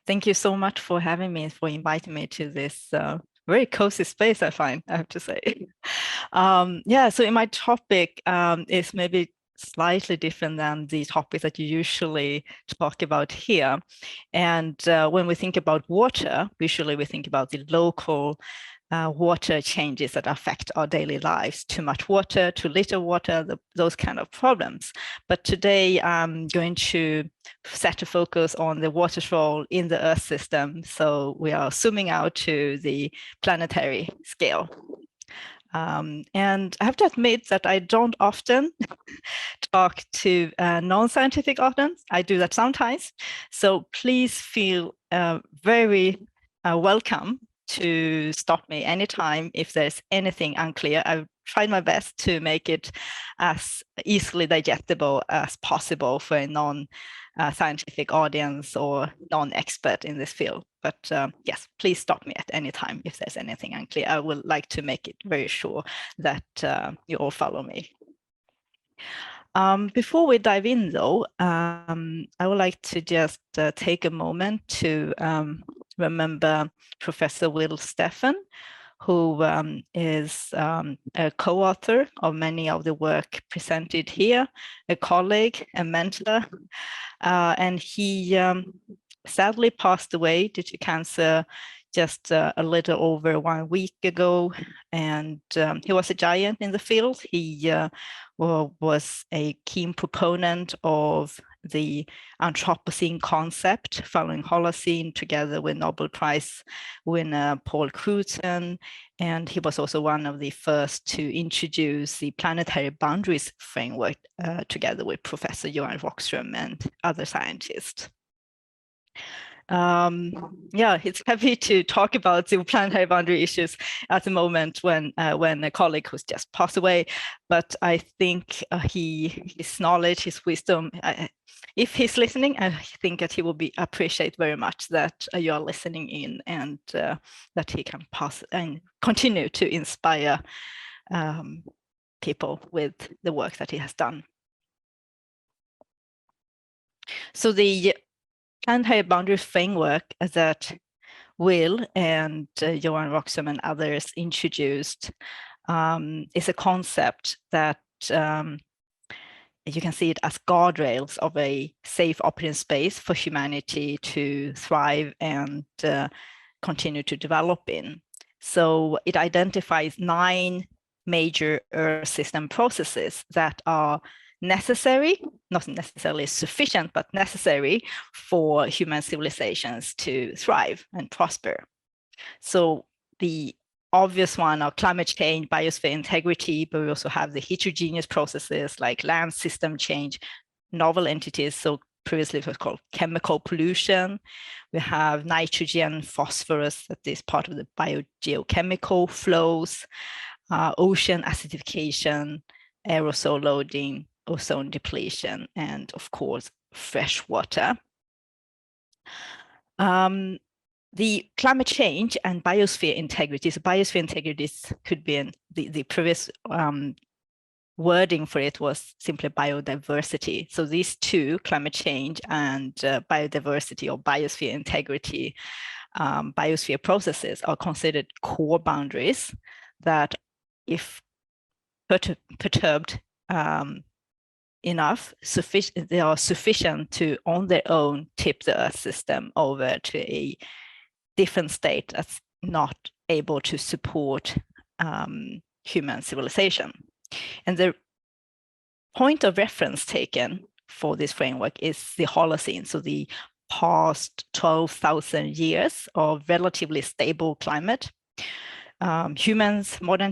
Thank you so much for having me, for inviting me to this very cozy space, I have to say. Yeah, so in my topic is maybe slightly different than the topics that you usually talk about here. And when we think about water, usually we think about the local water changes that affect our daily lives, too much water, too little water, those kind of problems. But today I'm going to set a focus on the water's role in the Earth system. So we are zooming out to the planetary scale. And I have to admit that I don't often talk to non-scientific audience. I do that sometimes. So please feel very welcome to stop me anytime if there's anything unclear. I've tried my best to make it as easily digestible as possible for a non-scientific audience or non-expert in this field. But yes, please stop me at any time if there's anything unclear. I would like to make it very sure that you all follow me. Before we dive in, though, I would like to just take a moment to remember Professor Will Steffen, who is a co-author of many of the work presented here, a colleague, a mentor, and he sadly passed away due to cancer just a little over 1 week ago. And he was a giant in the field. He was a keen proponent of the Anthropocene concept following Holocene, together with Nobel Prize winner Paul Crutzen. And he was also one of the first to introduce the Planetary Boundaries Framework together with Professor Johan Rockström and other scientists. Yeah, it's heavy to talk about the planetary boundary issues at the moment when a colleague who's just passed away. But I think his knowledge, his wisdom, if he's listening, I think that he will appreciate very much that you are listening in, and that he can pass and continue to inspire people with the work that he has done. So the Planetary Boundary Framework that Will and Johan Rockström and others introduced is a concept that you can see it as guardrails of a safe operating space for humanity to thrive and continue to develop in. So it identifies 9 major Earth system processes that are necessary, not necessarily sufficient, but necessary for human civilizations to thrive and prosper. So the obvious one are climate change, biosphere integrity, but we also have the heterogeneous processes like land system change, novel entities. So previously it was called chemical pollution. We have nitrogen, phosphorus, that is part of the biogeochemical flows, ocean acidification, aerosol loading, ozone depletion, and of course, fresh water. The climate change and biosphere integrity. So biosphere integrity could be the previous wording for it was simply biodiversity. So these two, climate change and biodiversity or biosphere integrity, biosphere processes are considered core boundaries that, if perturbed enough, they are sufficient to, on their own, tip the Earth system over to a different state that's not able to support human civilization. And the point of reference taken for this framework is the Holocene, so the past 12,000 years of relatively stable climate. Modern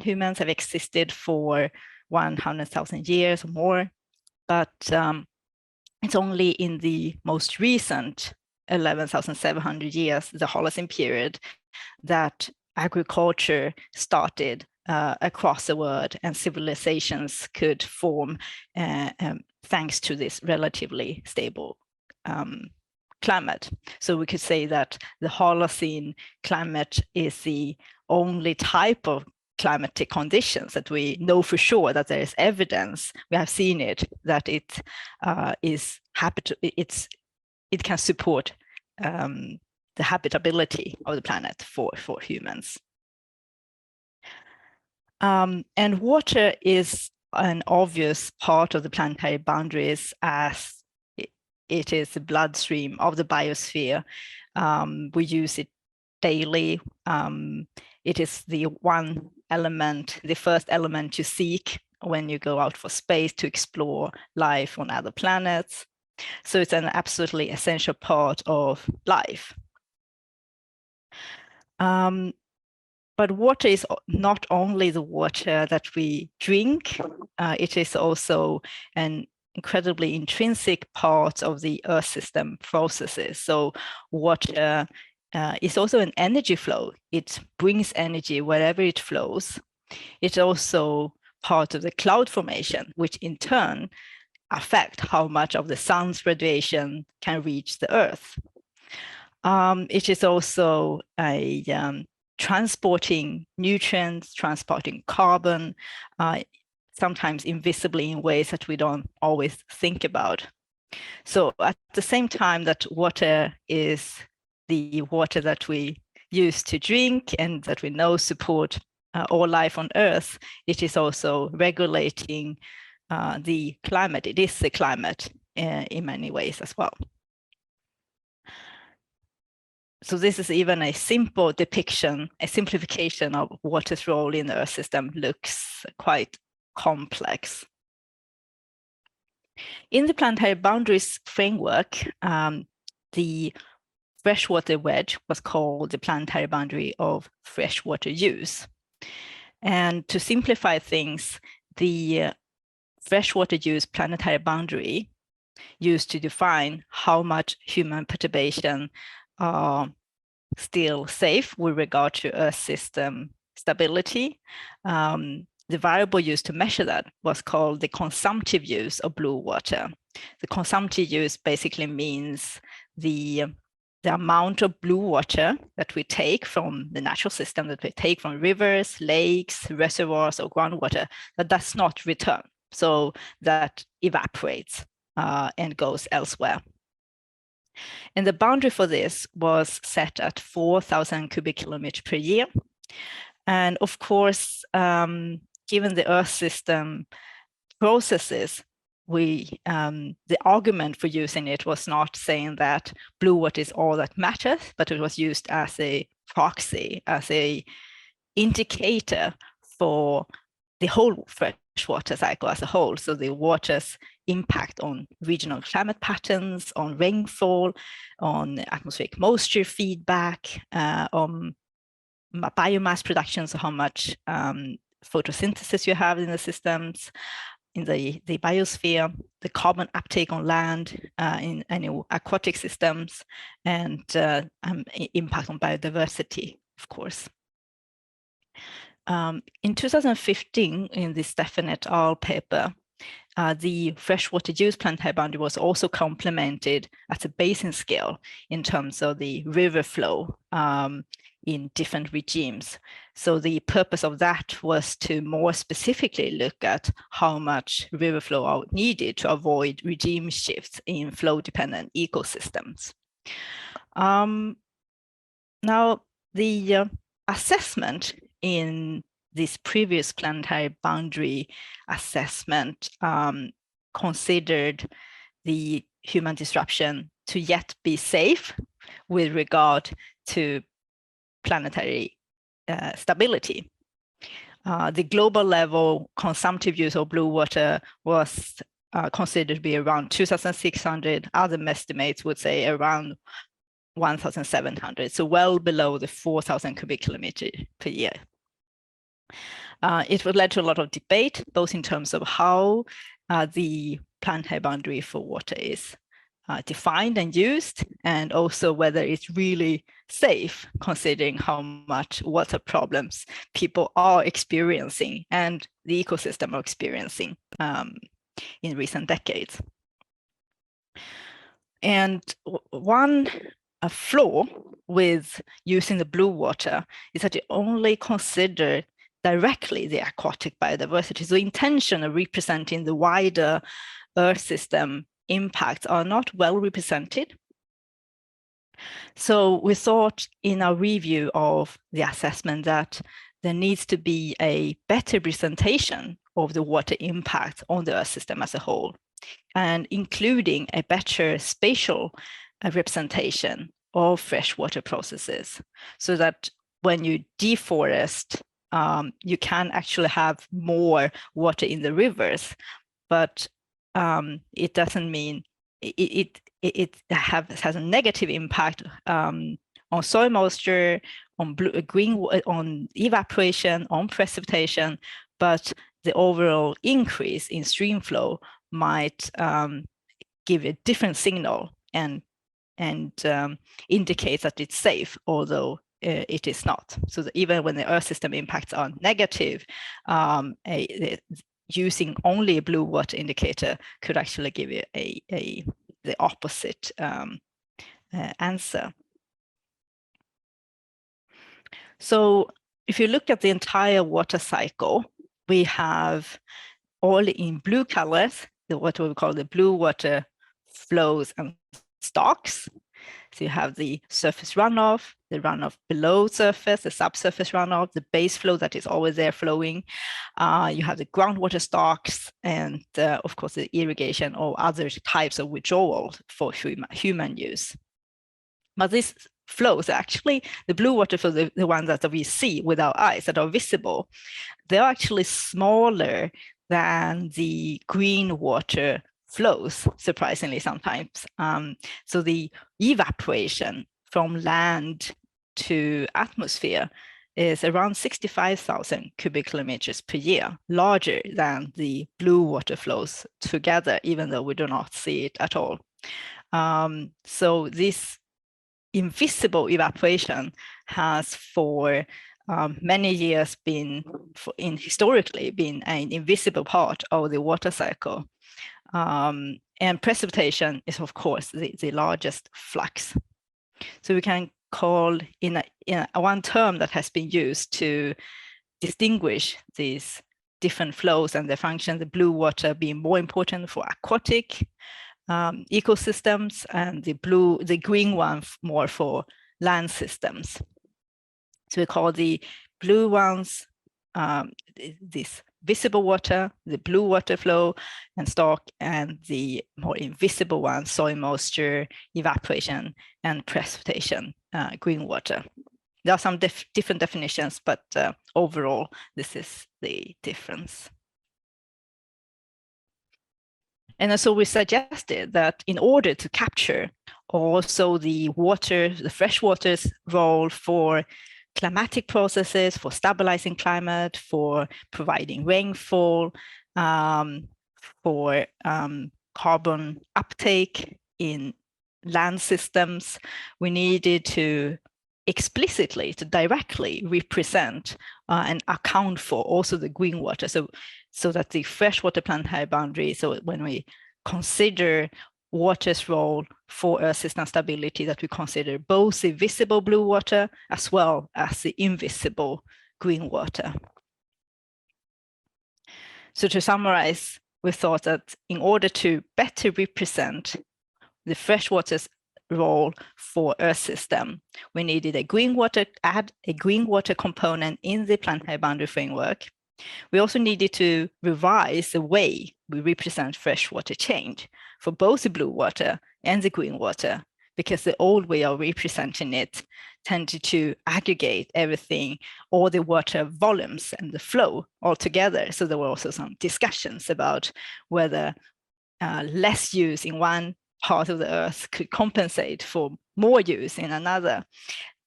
humans have existed for 100,000 years or more, but it's only in the most recent 11,700 years, the Holocene period, that agriculture started across the world and civilizations could form thanks to this relatively stable climate. So we could say that the Holocene climate is the only type of climatic conditions that we know for sure, that there is evidence, we have seen it, that it can support the habitability of the planet for humans. And water is an obvious part of the planetary boundaries, as it is the bloodstream of the biosphere. We use it daily. It is the one element, the first element you seek when you go out for space to explore life on other planets. So it's an absolutely essential part of life. But water is not only the water that we drink, it is also an incredibly intrinsic part of the Earth system processes. So water is also an energy flow. It brings energy wherever it flows. It's also part of the cloud formation, which in turn affect how much of the sun's radiation can reach the Earth. It is also a transporting nutrients, transporting carbon, sometimes invisibly in ways that we don't always think about. So at the same time that water is the water that we use to drink and that we know support all life on Earth, it is also regulating the climate. It is the climate in many ways as well. So this is even a simple depiction, a simplification of water's role in the Earth system looks quite complex. In the Planetary Boundaries Framework, the freshwater wedge was called the planetary boundary of freshwater use. And to simplify things, the freshwater use planetary boundary used to define how much human perturbation are still safe with regard to Earth system stability. The variable used to measure that was called the consumptive use of blue water. The consumptive use basically means the amount of blue water that we take from the natural system, that we take from rivers, lakes, reservoirs, or groundwater, that does not return. So that evaporates and goes elsewhere. And the boundary for this was set at 4,000 cubic kilometers per year. And of course, given the Earth system processes, the argument for using it was not saying that blue water is all that matters, but it was used as a proxy, as a indicator for the whole freshwater cycle as a whole. So the water's impact on regional climate patterns, on rainfall, on atmospheric moisture feedback, on biomass production, so how much photosynthesis you have in the systems, in the biosphere, the carbon uptake on land, in any aquatic systems, and impact on biodiversity, of course. In 2015, in the Stefan et al. Paper, the freshwater use planetary boundary was also complemented at a basin scale in terms of the river flow in different regimes. So the purpose of that was to more specifically look at how much river flow are needed to avoid regime shifts in flow-dependent ecosystems. Now, the assessment in this previous planetary boundary assessment considered the human disruption to yet be safe with regard to planetary stability. The global level consumptive use of blue water was considered to be around 2,600. Other estimates would say around 1,700, so well below the 4,000 cubic kilometers per year. It led to a lot of debate, both in terms of how the planetary boundary for water is defined and used, and also whether it's really safe, considering how much water problems people are experiencing and the ecosystem are experiencing in recent decades. And one flaw with using the blue water is that it only consider directly the aquatic biodiversity. So the intention of representing the wider Earth system impacts are not well represented. So we thought in our review of the assessment that there needs to be a better presentation of the water impact on the Earth system as a whole, and including a better spatial representation of freshwater processes, so that when you deforest, you can actually have more water in the rivers, but it doesn't mean it has a negative impact on soil moisture, on on evaporation, on precipitation, but the overall increase in stream flow might give a different signal and indicates that it's safe, although it is not. So even when the Earth system impacts are negative, using only a blue water indicator could actually give you the opposite answer. So if you look at the entire water cycle, we have all in blue colors, what we call the blue water flows and stocks. So you have the surface runoff, the runoff below surface, the subsurface runoff, the base flow that is always there flowing. You have the groundwater stocks, and of course the irrigation or other types of withdrawal for human use. But these flows, actually the blue water flows, the ones that we see with our eyes that are visible, they're actually smaller than the green water flows, surprisingly sometimes. So the evaporation from land to atmosphere is around 65,000 cubic kilometers per year, larger than the blue water flows together, even though we do not see it at all. So this invisible evaporation has for many years historically been an invisible part of the water cycle. And precipitation is, of course, the largest flux. So we can call in one term that has been used to distinguish these different flows and their function, the blue water being more important for aquatic ecosystems, and the green one more for land systems. So we call the blue ones this visible water, the blue water flow and stock, and the more invisible one, soil moisture, evaporation, and precipitation, green water. There are some different definitions, but overall, this is the difference. And so we suggested that in order to capture also the fresh water's role for climatic processes, for stabilizing climate, for providing rainfall, for carbon uptake in land systems, we needed to explicitly, to directly represent and account for also the green water. So that the freshwater planetary boundary, so when we consider water's role for Earth system stability, that we consider both the visible blue water as well as the invisible green water. So to summarize, we thought that in order to better represent the freshwater's role for Earth system, we needed add a green water component in the Planetary Boundary Framework. We also needed to revise the way we represent freshwater change for both the blue water and the green water, because the old way of representing it tended to aggregate everything, all the water volumes and the flow all together. So there were also some discussions about whether less use in one part of the Earth could compensate for more use in another.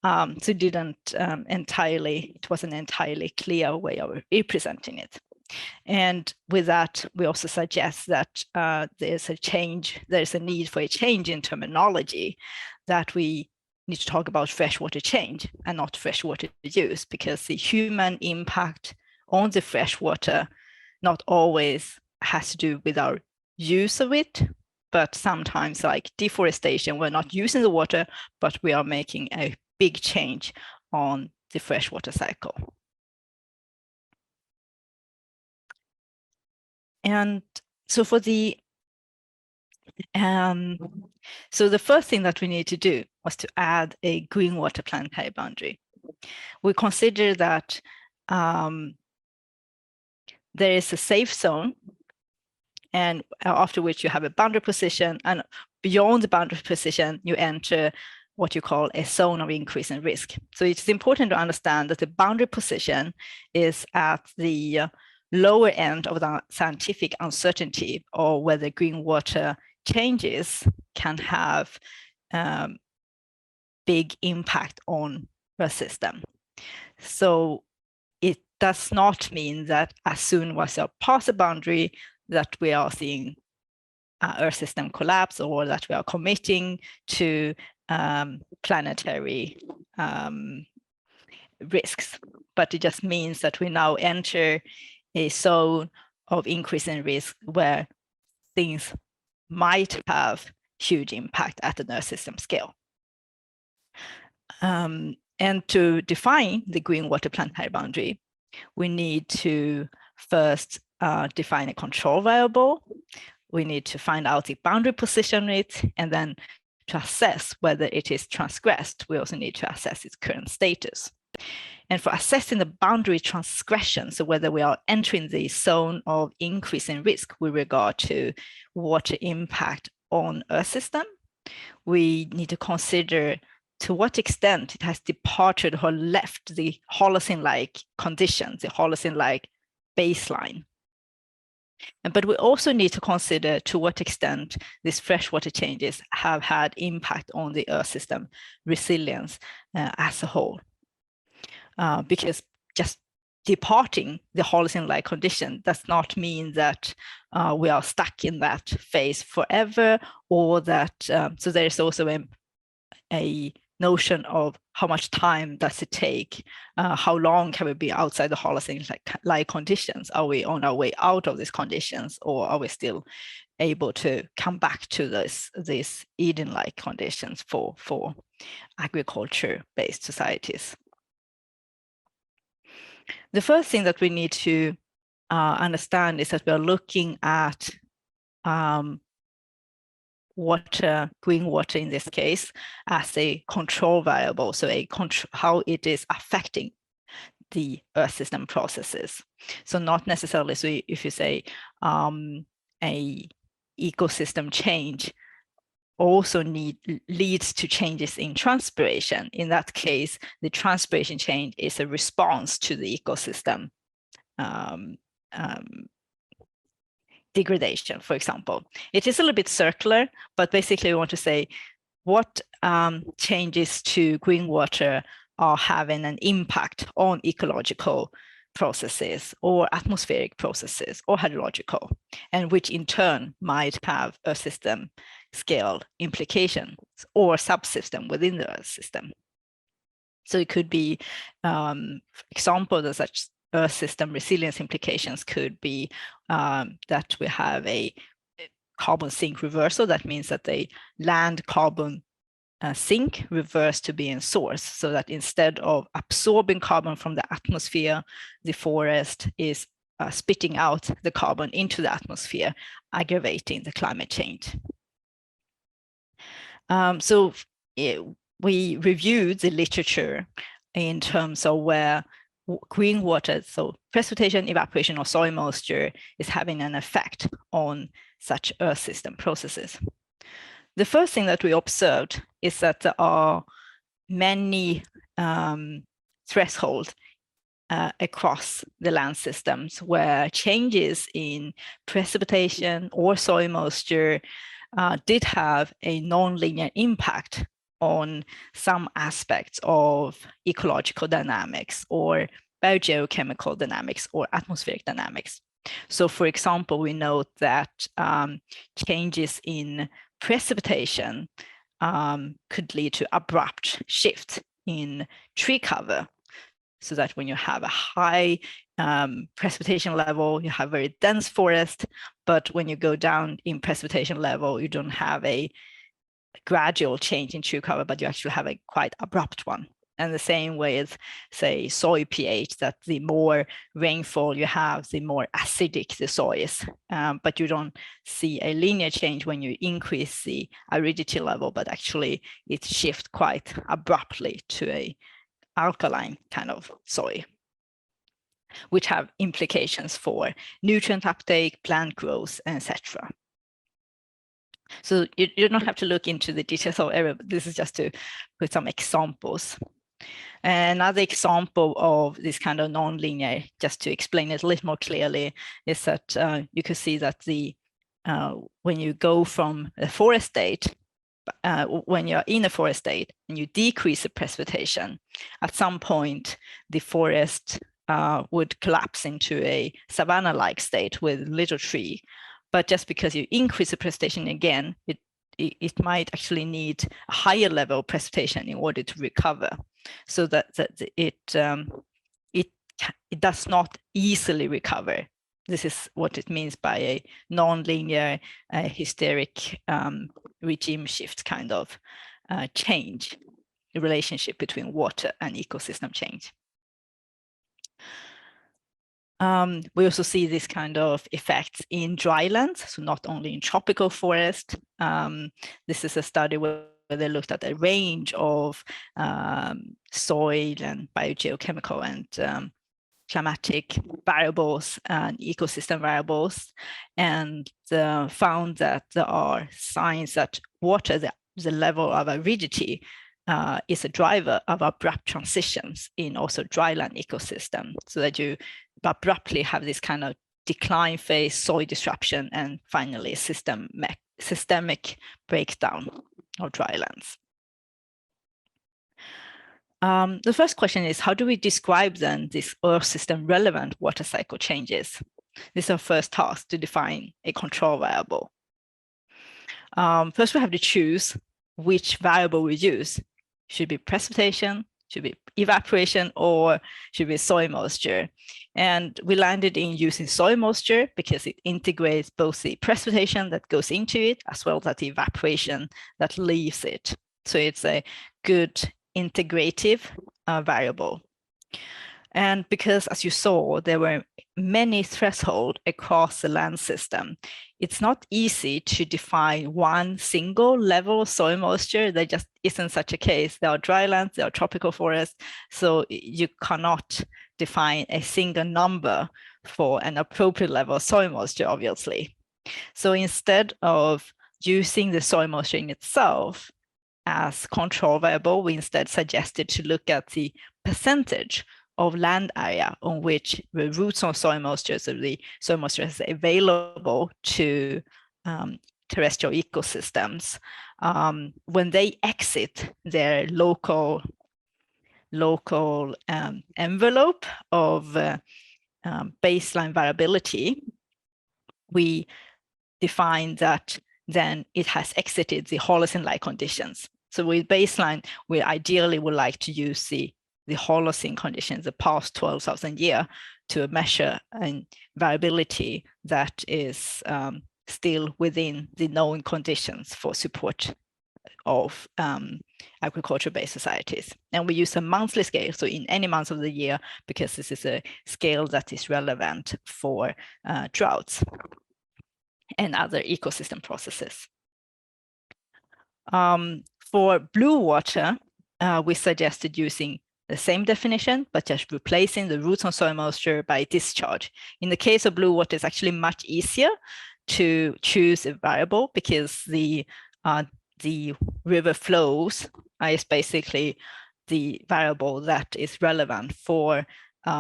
So it wasn't an entirely clear way of representing it. And with that, we also suggest that there's a need for a change in terminology, that we need to talk about freshwater change and not freshwater use, because the human impact on the freshwater not always has to do with our use of it, but sometimes like deforestation, we're not using the water, but we are making a big change on the freshwater cycle. And so for the so the first thing that we need to do was to add a green water planetary boundary. We consider that there is a safe zone, and after which you have a boundary position, and beyond the boundary position, you enter what you call a zone of increase in risk. So it's important to understand that the boundary position is at the lower end of the scientific uncertainty, or whether green water changes can have big impact on the system. So it does not mean that as soon as you pass a boundary that we are seeing Earth system collapse, or that we are committing to planetary risks. But it just means that we now enter a zone of increase in risk where things might have huge impact at the Earth system scale. And to define the green water planetary boundary, we need to first define a control variable. We need to find out the boundary position it, and then to assess whether it is transgressed, we also need to assess its current status. And for assessing the boundary transgression, so whether we are entering the zone of increase in risk with regard to water impact on Earth system, we need to consider to what extent it has departed or left the Holocene-like conditions, the Holocene-like baseline. But we also need to consider to what extent these freshwater changes have had impact on the Earth system resilience as a whole. Because just departing the Holocene-like condition does not mean that we are stuck in that phase forever, or that, so there is also a notion of how much time does it take, how long can we be outside the Holocene-like conditions? Are we on our way out of these conditions, or are we still able to come back to these Eden-like conditions for agriculture-based societies? The first thing that we need to understand is that we are looking at water, green water in this case, as a control variable, so how it is affecting the Earth system processes. So not necessarily, so if you say a ecosystem change also leads to changes in transpiration. In that case, the transpiration change is a response to the ecosystem degradation, for example. It is a little bit circular, but basically we want to say what changes to green water are having an impact on ecological processes, or atmospheric processes, or hydrological, and which in turn might have a system scale implications or subsystem within the Earth system. So it could be examples of such Earth system resilience implications could be that we have a carbon sink reversal. That means that the land carbon sink reverse to being source, so that instead of absorbing carbon from the atmosphere, the forest is spitting out the carbon into the atmosphere, aggravating the climate change. So we reviewed the literature in terms of where green water, so precipitation, evaporation, or soil moisture, is having an effect on such Earth system processes. The first thing that we observed is that there are many thresholds across the land systems where changes in precipitation or soil moisture did have a non-linear impact on some aspects of ecological dynamics, or biogeochemical dynamics, or atmospheric dynamics. So for example, we note that changes in precipitation could lead to abrupt shift in tree cover. so that when you have a high precipitation level, you have very dense forest, but when you go down in precipitation level, you don't have a gradual change in true cover, but you actually have a quite abrupt one. And the same with, say, soil pH, that the more rainfall you have, the more acidic the soil is. But you don't see a linear change when you increase the aridity level, but actually it shifts quite abruptly to a alkaline kind of soil, which have implications for nutrient uptake, plant growth, etc. So you don't have to look into the details of every, this is just to put some examples. Another example of this kind of non-linear, just to explain it a little more clearly, is that you can see that when you go from a forest state, when you're in a forest state and you decrease the precipitation, at some point the forest would collapse into a savanna-like state with little tree. But just because you increase the precipitation again, it might actually need a higher level of precipitation in order to recover, so that it does not easily recover. This is what it means by a non-linear hysteric regime shift kind of change, the relationship between water and ecosystem change. We also see this kind of effects in drylands, so not only in tropical forest. This is a study where they looked at a range of soil and biogeochemical and climatic variables and ecosystem variables, and found that there are signs that water, the level of aridity, is a driver of abrupt transitions in also dryland ecosystem, so that you abruptly have this kind of decline phase, soil disruption, and finally systemic breakdown of drylands. The first question is, how do we describe then this Earth system relevant water cycle changes? This is our first task, to define a control variable. First, we have to choose which variable we use. Should be precipitation, should be evaporation, or should be soil moisture. And we landed in using soil moisture because it integrates both the precipitation that goes into it as well as the evaporation that leaves it. So it's a good integrative variable. And because, as you saw, there were many thresholds across the land system, it's not easy to define one single level of soil moisture. There just isn't such a case. There are drylands, there are tropical forests, so you cannot define a single number for an appropriate level of soil moisture, obviously. So instead of using the soil moisture in itself as control variable, we instead suggested to look at the percentage of land area on which the roots of soil moisture, so the soil moisture is available to terrestrial ecosystems when they exit their local envelope of baseline variability. We define that then it has exited the Holocene-like conditions. So with baseline, we ideally would like to use the Holocene conditions, the past 12,000 years, to measure a variability that is still within the known conditions for support of agriculture-based societies. And we use a monthly scale, so in any month of the year, because this is a scale that is relevant for droughts and other ecosystem processes. For blue water, we suggested using the same definition, but just replacing the roots on soil moisture by discharge. In the case of blue water, it's actually much easier to choose a variable because the river flows is basically the variable that is relevant for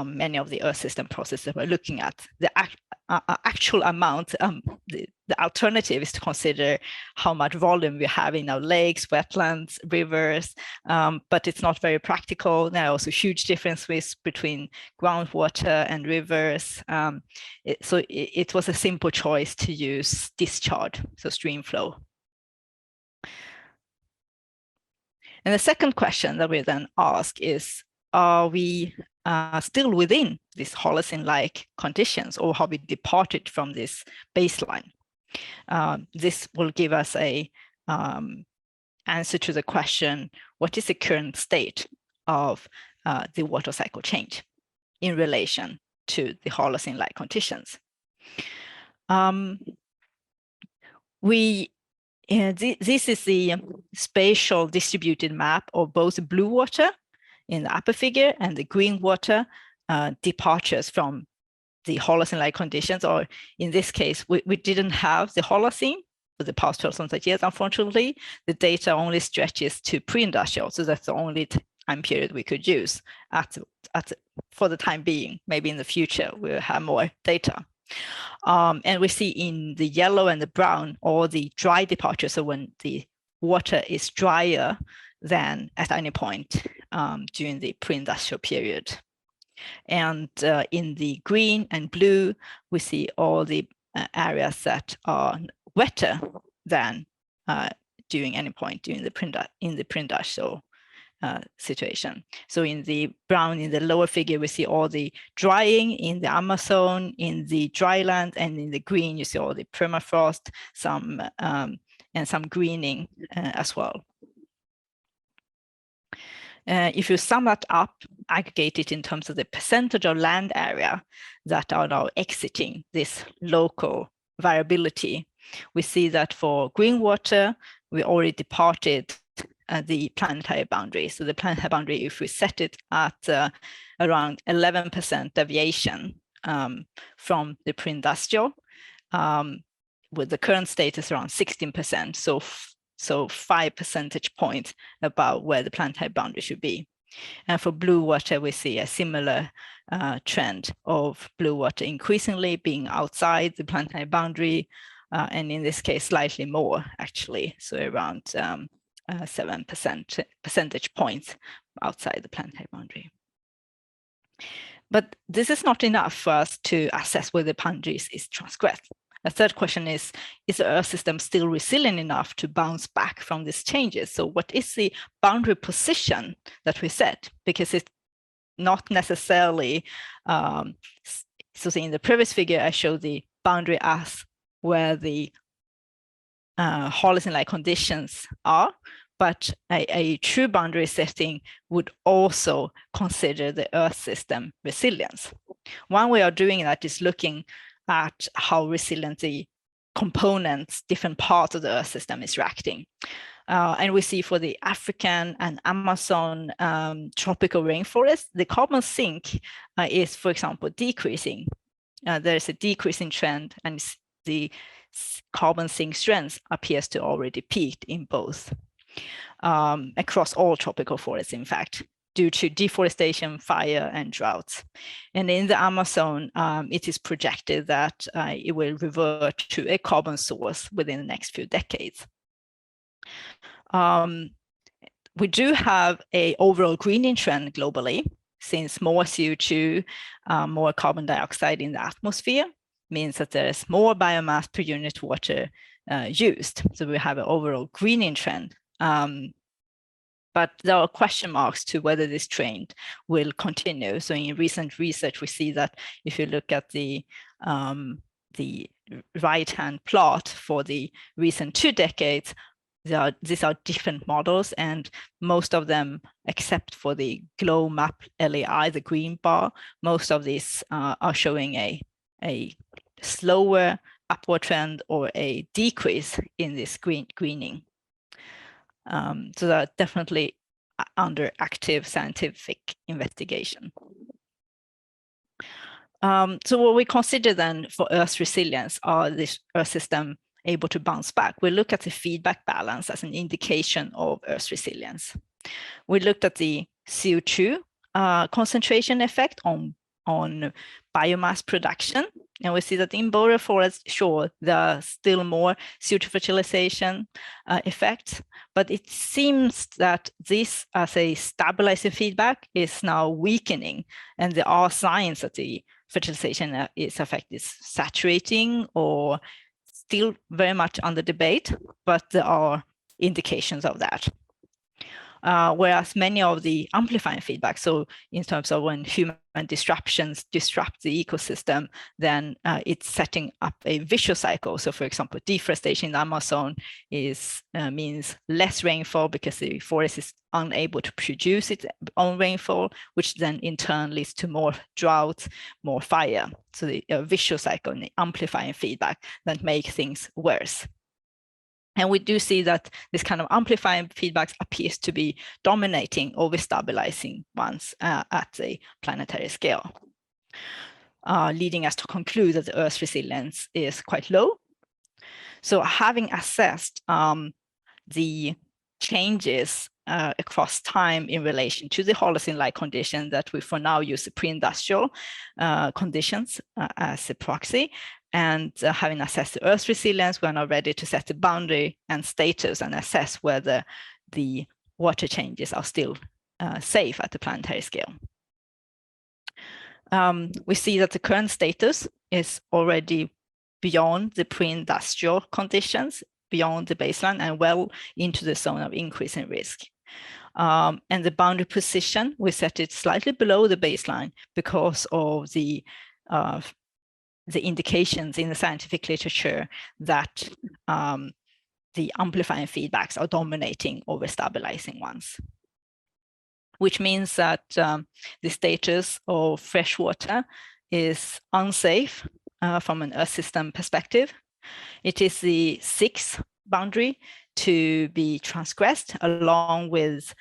many of the Earth system processes we're looking at. The actual amount, the alternative is to consider how much volume we have in our lakes, wetlands, rivers, but it's not very practical. There are also huge differences between groundwater and rivers. So it was a simple choice to use discharge, so stream flow. And the second question that we then ask is, are we still within these Holocene-like conditions, or have we departed from this baseline? This will give us a answer to the question, what is the current state of the water cycle change in relation to the Holocene-like conditions? This is the spatial distributed map of both blue water in the upper figure and the green water departures from the Holocene-like conditions, or in this case, we didn't have the Holocene for the past 1200 years, unfortunately. The data only stretches to pre-industrial, so that's the only time period we could use for the time being. Maybe in the future, we'll have more data. And we see in the yellow and the brown all the dry departures, so when the water is drier than at any point during the pre-industrial period. And in the green and blue, we see all the areas that are wetter than during any point during the pre-industrial situation. So in the brown, in the lower figure, we see all the drying in the Amazon, in the dryland, and in the green, you see all the permafrost, and some greening as well. If you sum that up, aggregate it in terms of the percentage of land area that are now exiting this local variability, we see that for green water, we already departed the planetary boundary. So the planetary boundary, if we set it at around 11% deviation from the pre-industrial, with the current status around 16%, so 5 percentage points above where the planetary boundary should be. And for blue water, we see a similar trend of blue water increasingly being outside the planetary boundary, and in this case, slightly more actually, so around 7 percentage points outside the planetary boundary. But this is not enough for us to assess whether the boundaries is transgressed. A third question is the Earth system still resilient enough to bounce back from these changes? So what is the boundary position that we set? Because it's not necessarily, so in the previous figure, I showed the boundary as where the Holocene-like conditions are, but a true boundary setting would also consider the Earth system resilience. One way of doing that is looking at how resilient the components, different parts of the Earth system is reacting. And we see for the African and Amazon tropical rainforest, the carbon sink is, for example, decreasing. There's a decreasing trend, and the carbon sink strength appears to already peaked in both, across all tropical forests, in fact, due to deforestation, fire, and droughts. And in the Amazon, it is projected that it will revert to a carbon source within the next few decades. We do have an overall greening trend globally, since more CO2, more carbon dioxide in the atmosphere means that there is more biomass per unit water used. So we have an overall greening trend. But there are question marks to whether this trend will continue. So in recent research, we see that if you look at the right-hand plot for the recent 2 decades, these are different models, and most of them, except for the glow map LAI, the green bar, most of these are showing a slower upward trend or a decrease in this greening. So they're definitely under active scientific investigation. So what we consider then for Earth's resilience, are this Earth system able to bounce back? We look at the feedback balance as an indication of Earth's resilience. We looked at the CO2 concentration effect on biomass production. And we see that in boreal forests, sure, there are still more CO2 fertilization effects, but it seems that this as a stabilizing feedback is now weakening, and there are signs that the fertilization effect is saturating or still very much under debate, but there are indications of that. whereas many of the amplifying feedback, so in terms of when human disruptions disrupt the ecosystem, then it's setting up a vicious cycle. So for example, deforestation in the Amazon means less rainfall because the forest is unable to produce its own rainfall, which then in turn leads to more drought, more fire. So the vicious cycle and the amplifying feedback that make things worse. And we do see that this kind of amplifying feedback appears to be dominating over stabilizing ones at the planetary scale, leading us to conclude that the Earth's resilience is quite low. So having assessed the changes across time in relation to the Holocene-like condition that we for now use the pre-industrial conditions as a proxy, and having assessed the Earth's resilience, we're now ready to set the boundary and status and assess whether the water changes are still safe at the planetary scale. We see that the current status is already beyond the pre-industrial conditions, beyond the baseline, and well into the zone of increasing risk. And the boundary position, we set it slightly below the baseline because of the indications in the scientific literature that the amplifying feedbacks are dominating over stabilizing ones, which means that the status of freshwater is unsafe from an Earth system perspective. It is the sixth boundary to be transgressed, along with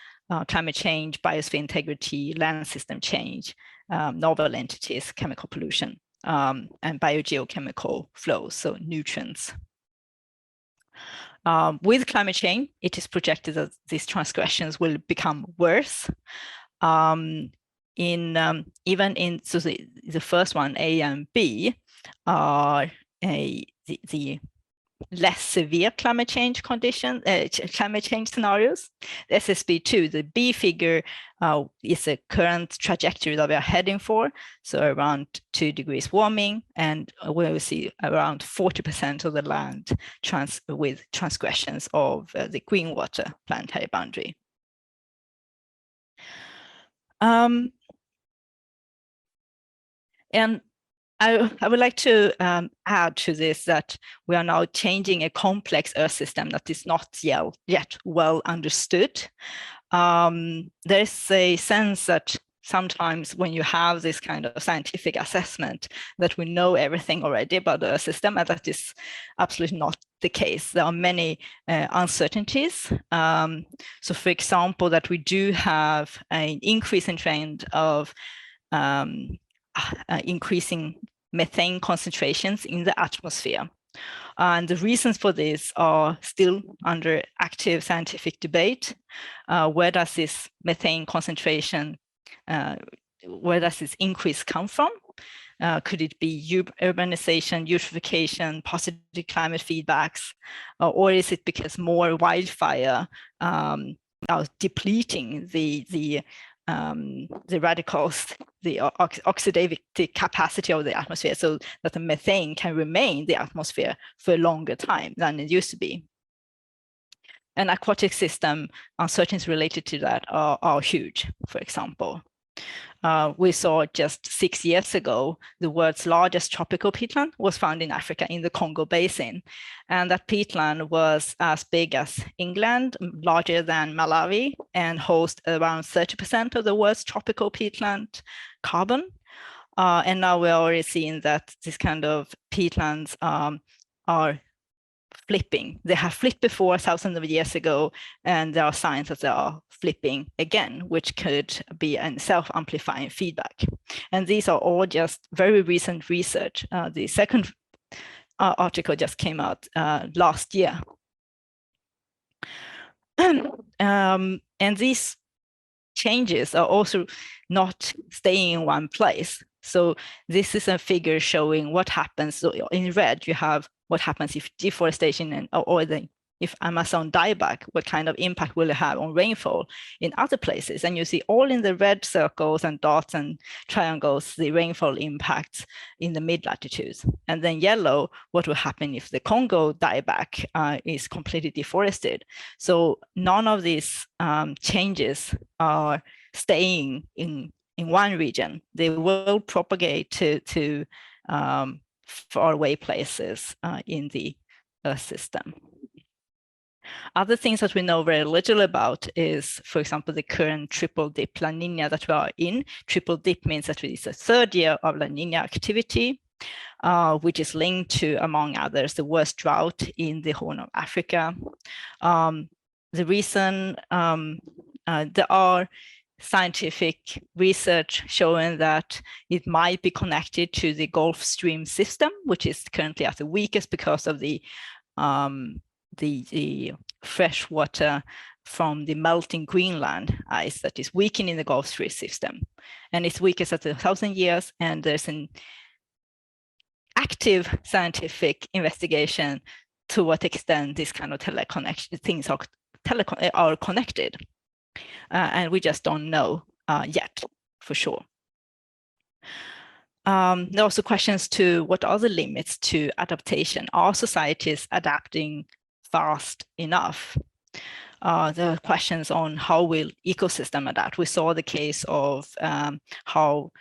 climate change, biosphere integrity, land system change, novel entities, chemical pollution, and biogeochemical flows, so nutrients. With climate change, it is projected that these transgressions will become worse. Even in so the first one, A and B, are the less severe climate change conditions, climate change scenarios. The SSB2, the B figure, is a current trajectory that we are heading for, so around 2 degrees warming, and we will see around 40% of the land with transgressions of the green water planetary boundary. And I would like to add to this that we are now changing a complex Earth system that is not yet well understood. There's a sense that sometimes when you have this kind of scientific assessment that we know everything already about the Earth system, and that is absolutely not the case. There are many uncertainties. So for example, that we do have an increasing trend of increasing methane concentrations in the atmosphere. And the reasons for this are still under active scientific debate. Where does this methane concentration, where does this increase come from? Could it be urbanization, eutrophication, positive climate feedbacks, or is it because more wildfire are depleting the radicals, the oxidative capacity of the atmosphere, so that the methane can remain in the atmosphere for a longer time than it used to be. And aquatic system uncertainties related to that are huge, for example. We saw just 6 years ago, the world's largest tropical peatland was found in Africa in the Congo Basin. And that peatland was as big as England, larger than Malawi, and hosts around 30% of the world's tropical peatland carbon. And now we're already seeing that this kind of peatlands are flipping. They have flipped before thousands of years ago, and there are signs that they are flipping again, which could be a self-amplifying feedback. And these are all just very recent research. The second article just came out last year. And these changes are also not staying in one place. So this is a figure showing what happens. So in red, you have what happens if deforestation or the if Amazon die back, what kind of impact will it have on rainfall in other places? And you see all in the red circles and dots and triangles, the rainfall impacts in the mid-latitudes. And then yellow, what will happen if the Congo dieback is completely deforested? So none of these changes are staying in one region. They will propagate to faraway places in the Earth system. Other things that we know very little about is, for example, the current triple dip La Nina that we are in. Triple dip means that it is the third year of La Nina activity, which is linked to, among others, the worst drought in the Horn of Africa. The reason there are scientific research showing that it might be connected to the Gulf Stream system, which is currently at the weakest because of the fresh water from the melting Greenland ice that is weakening the Gulf Stream system. And it's weakest at 1,000 years, and there's an active scientific investigation to what extent this kind of teleconnection things are connected. And we just don't know yet for sure. There are also questions to what are the limits to adaptation? Are societies adapting fast enough? There are questions on how will ecosystem adapt. We saw the case of how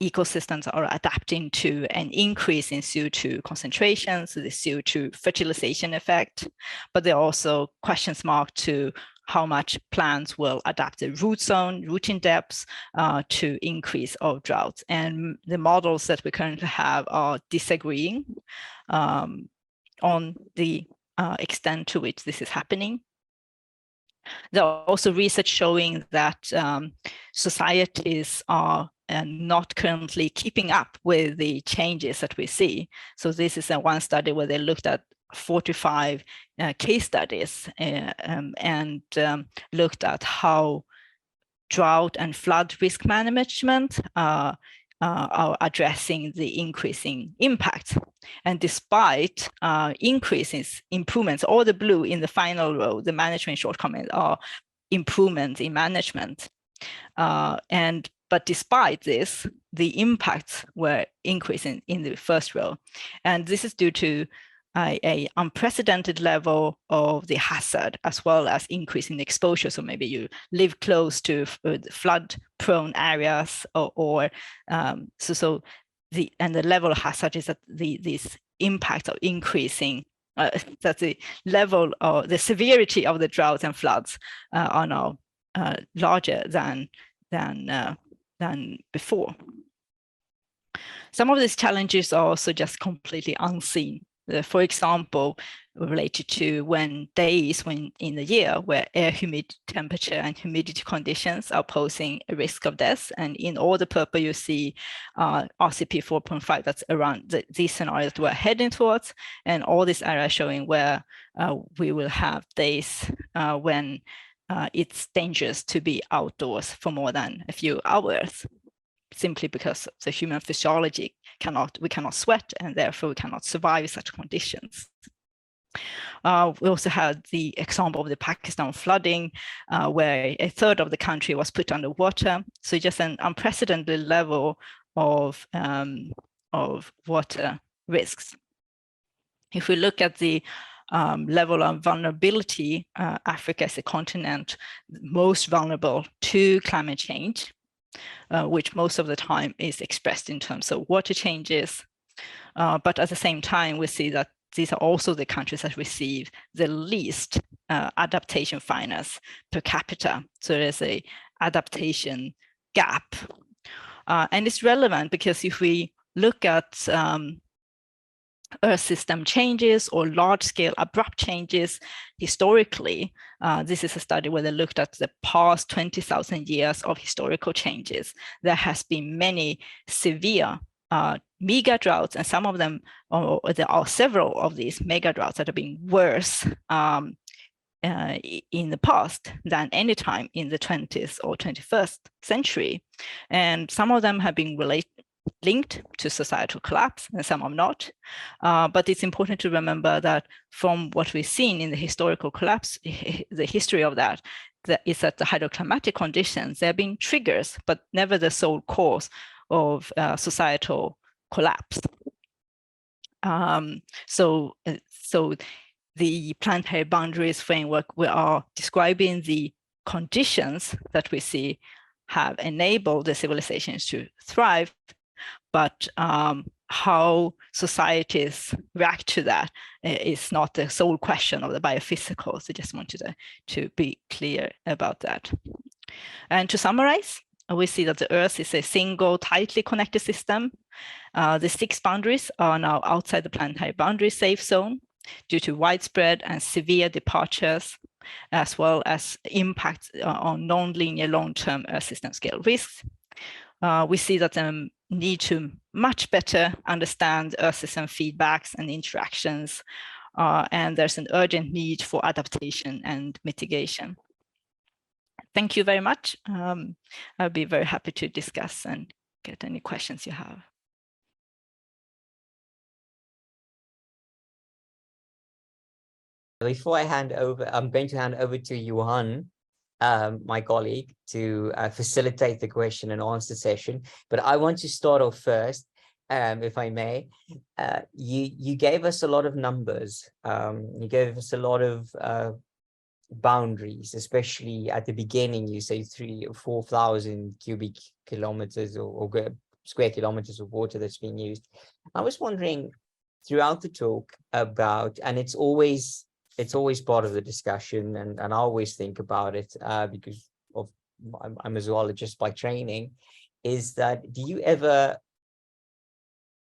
ecosystems are adapting to an increase in CO2 concentration, so the CO2 fertilization effect. But there are also questions marked to how much plants will adapt the root zone, rooting depths to increase of droughts. And the models that we currently have are disagreeing on the extent to which this is happening. There are also research showing that societies are not currently keeping up with the changes that we see. So this is one study where they looked at 45 case studies and looked at how drought and flood risk management are addressing the increasing impact. And despite increases, improvements, all the blue in the final row, the management shortcomings are improvements in management. But despite this, the impacts were increasing in the first row. And this is due to an unprecedented level of the hazard, as well as increasing the exposure. So maybe you live close to flood-prone areas, the level of hazard is that these impacts are increasing. That the level or the severity of the droughts and floods are now larger than before. Some of these challenges are also just completely unseen. For example, related to days in the year where air humidity, temperature and humidity conditions are posing a risk of death. And in all the purple, you see RCP 4.5, that's around these scenarios we're heading towards, and all this area showing where we will have days when it's dangerous to be outdoors for more than a few hours, simply because the human physiology we cannot sweat, and therefore we cannot survive such conditions. We also had the example of the Pakistan flooding, where a third of the country was put underwater. So just an unprecedented level of water risks. If we look at the level of vulnerability, Africa is a continent most vulnerable to climate change, which most of the time is expressed in terms of water changes. But at the same time, we see that these are also the countries that receive the least adaptation finance per capita. So there's an adaptation gap. And it's relevant because if we look at Earth system changes or large-scale abrupt changes historically, this is a study where they looked at the past 20,000 years of historical changes. There has been many severe mega droughts, and some of them, or there are several of these mega droughts that have been worse in the past than any time in the 20th or 21st century. And some of them have been linked to societal collapse and some are not. But it's important to remember that from what we've seen in the historical collapse, the history of that is that the hydroclimatic conditions, there have been triggers, but never the sole cause of societal collapse. So the Planetary Boundaries Framework, we are describing the conditions that we see have enabled the civilizations to thrive, but how societies react to that is not the sole question of the biophysical. So just wanted to be clear about that. And to summarize, we see that the Earth is a single, tightly connected system. The 6 boundaries are now outside the planetary boundary safe zone due to widespread and severe departures, as well as impacts on non-linear long-term Earth system scale risks. We see that the need to much better understand Earth system feedbacks and interactions, and there's an urgent need for adaptation and mitigation. Thank you very much. I'll be very happy to discuss and get any questions you have. Before I hand over, I'm going to hand over to Johan, my colleague, to facilitate the question and answer session. But I want to start off first, if I may. You gave us a lot of numbers. You gave us a lot of boundaries, especially at the beginning. You say 3,000 or 4,000 cubic kilometers or square kilometers of water that's being used. I was wondering throughout the talk about, and it's always part of the discussion, and I always think about it because I'm a zoologist by training, is that do you ever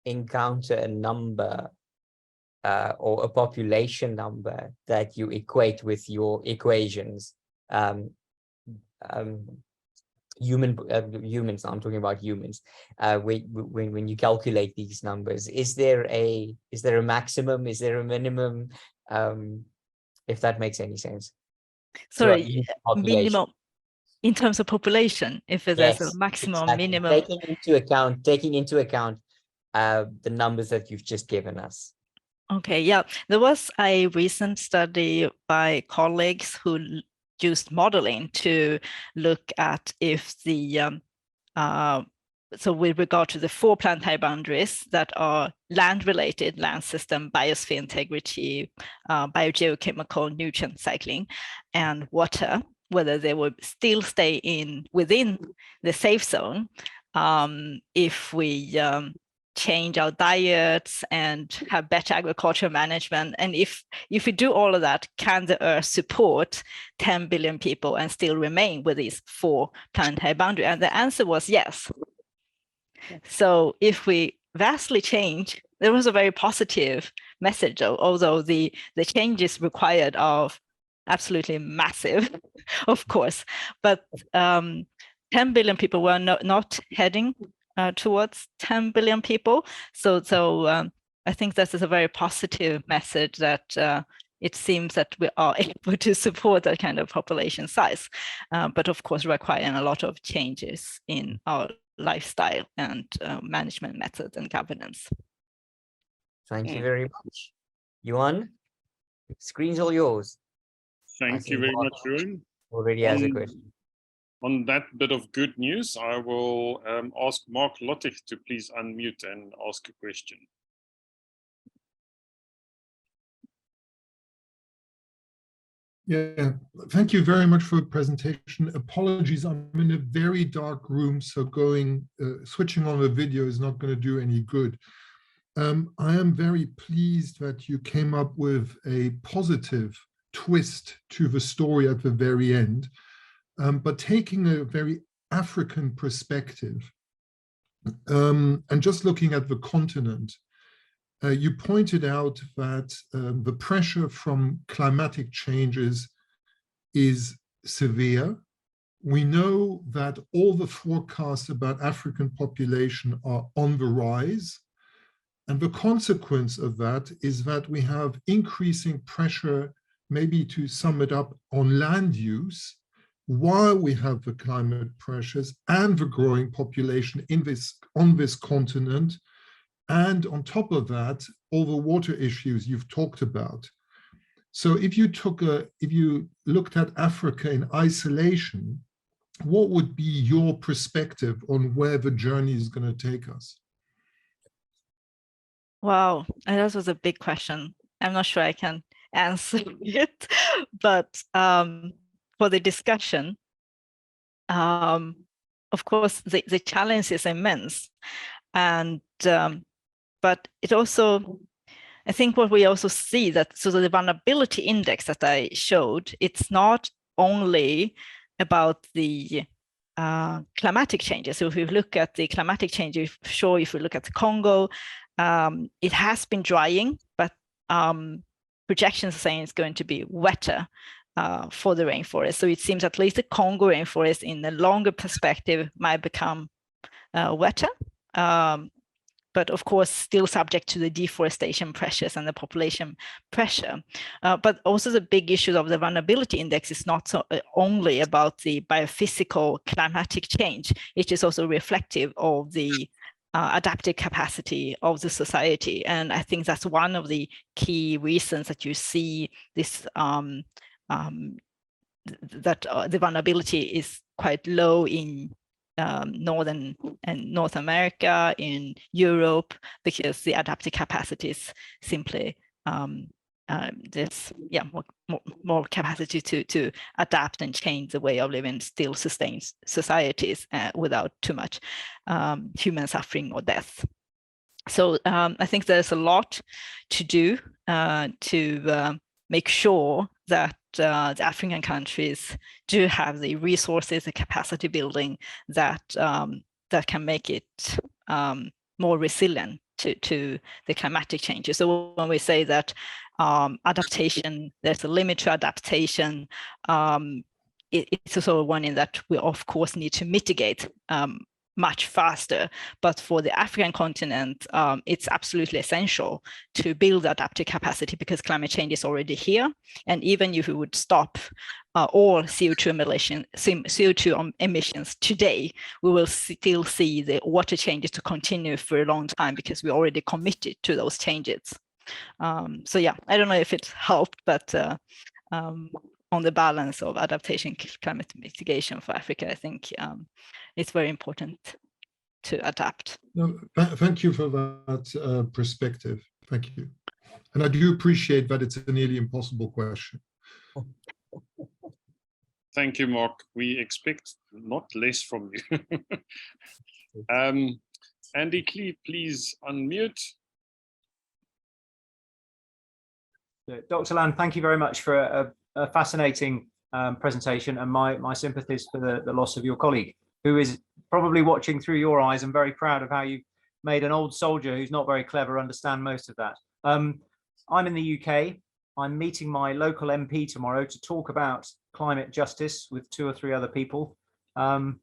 encounter a number or a population number that you equate with your equations? Humans, I'm talking about humans. When you calculate these numbers, is there a maximum? Is there a minimum? If that makes any sense. Sorry, minimum in terms of population, if there's a maximum, exactly. minimum. Taking into account the numbers that you've just given us. Okay, yeah, there was a recent study by colleagues who used modeling to look at if the so with regard to the 4 planetary boundaries that are land-related, land system, biosphere integrity, biogeochemical nutrient cycling, and water, whether they would still stay within the safe zone if we change our diets and have better agricultural management. And if we do all of that, can the Earth support 10 billion people and still remain with these 4 planetary boundaries? And the answer was yes. So if we vastly change, there was a very positive message, although the changes required are absolutely massive, of course. But 10 billion people were not heading towards 10 billion people. So I think this is a very positive message that it seems that we are able to support that kind of population size, but of course requiring a lot of changes in our lifestyle and management methods and governance. Thank you very much. Johan, screen's all yours. Thank you very much, Ruin. Already has a question. On that bit of good news, I will ask Mark Lottig to please unmute and ask a question. Yeah, thank you very much for the presentation. Apologies, I'm in a very dark room, so switching on the video is not going to do any good. I am very pleased that you came up with a positive twist to the story at the very end, but taking a very African perspective and just looking at the continent. You pointed out that the pressure from climatic changes is severe. We know that all the forecasts about African population are on the rise. And the consequence of that is that we have increasing pressure, maybe to sum it up, on land use, while we have the climate pressures and the growing population on this continent, and on top of that, all the water issues you've talked about. So if you looked at Africa in isolation, what would be your perspective on where the journey is going to take us? Wow, that was a big question. I'm not sure I can answer it, but for the discussion, of course, the challenge is immense, and but it also, I think what we also see that, so the vulnerability index that I showed, it's not only about the climatic changes. So if we look at the climatic changes, sure, if we look at the Congo, it has been drying, but projections are saying it's going to be wetter for the rainforest. So it seems at least the Congo rainforest in the longer perspective might become wetter. But of course, still subject to the deforestation pressures and the population pressure. But also the big issue of the vulnerability index is not so only about the biophysical climatic change, it is also reflective of the adaptive capacity of the society. And I think that's one of the key reasons that you see this, that the vulnerability is quite low in Northern and North America, in Europe, because the adaptive capacity is simply there's more capacity to adapt and change the way of living, still sustains societies without too much human suffering or death. So I think there's a lot to do to make sure that the African countries do have the resources, the capacity building that that can make it more resilient to the climatic changes. So when we say that adaptation, there's a limit to adaptation, it's also one in that we of course need to mitigate much faster. But for the African continent, it's absolutely essential to build adaptive capacity because climate change is already here. And even if we would stop all CO2 emissions today, we will still see the water changes to continue for a long time because we already committed to those changes. So yeah, I don't know if it helped, but on the balance of adaptation, climate mitigation for Africa, I think it's very important to adapt. No, thank you for that perspective. Thank you. And I do appreciate that it's a nearly impossible question. Thank you, Mark. We expect not less from you. Andy Klee, please unmute. Dr. Lan, thank you very much for a fascinating presentation, and my sympathies for the loss of your colleague, who is probably watching through your eyes. I'm very proud of how you made an old soldier who's not very clever understand most of that. I'm in the UK. I'm meeting my local MP tomorrow to talk about climate justice with 2 or 3 other people. And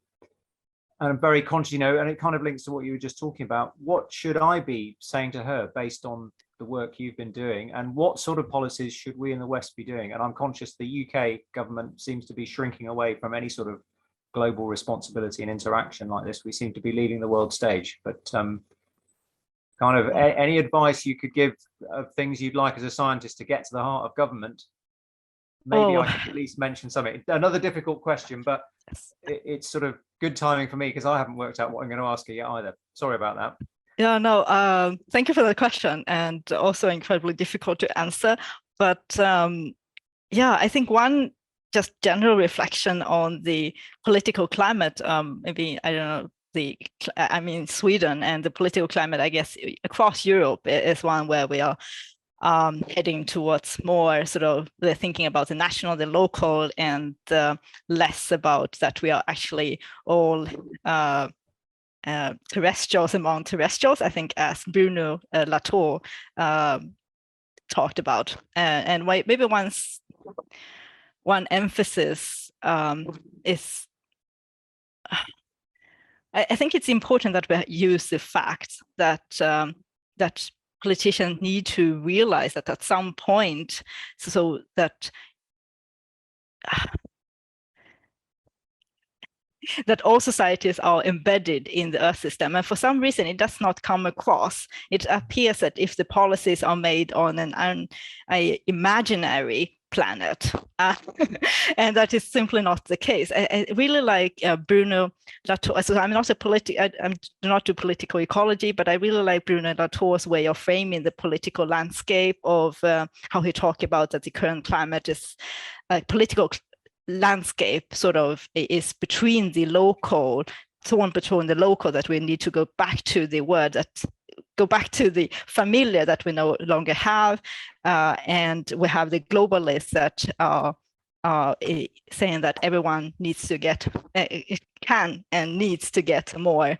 I'm very conscious, you know, and it kind of links to what you were just talking about. What should I be saying to her based on the work you've been doing, and what sort of policies should we in the West be doing? And I'm conscious the UK government seems to be shrinking away from any sort of global responsibility and interaction like this. We seem to be leaving the world stage, but kind of any advice you could give of things you'd like as a scientist to get to the heart of government? Maybe I could at least mention something. Another difficult question, but it's sort of good timing for me because I haven't worked out what I'm going to ask you yet either. Sorry about that. Yeah, no, thank you for the question, and also incredibly difficult to answer. But yeah, I think one just general reflection on the political climate, maybe, I don't know, I mean, Sweden and the political climate, I guess, across Europe is one where we are heading towards more sort of the thinking about the national, the local, and less about that we are actually all terrestrials among terrestrials, I think, as Bruno Latour talked about. And maybe one emphasis is, I think it's important that we use the fact that that politicians need to realize that at some point, so that that all societies are embedded in the Earth system. And for some reason, it does not come across. It appears that if the policies are made on an imaginary planet, and that is simply not the case. I really like Bruno Latour. So I'm not a I do not do political ecology, but I really like Bruno Latour's way of framing the political landscape of how he talks about that the current climate is political landscape sort of is between the local, torn between the local, that we need to go back to the word that go back to the familiar that we no longer have, and we have the globalists that are saying that everyone needs to get can and needs to get more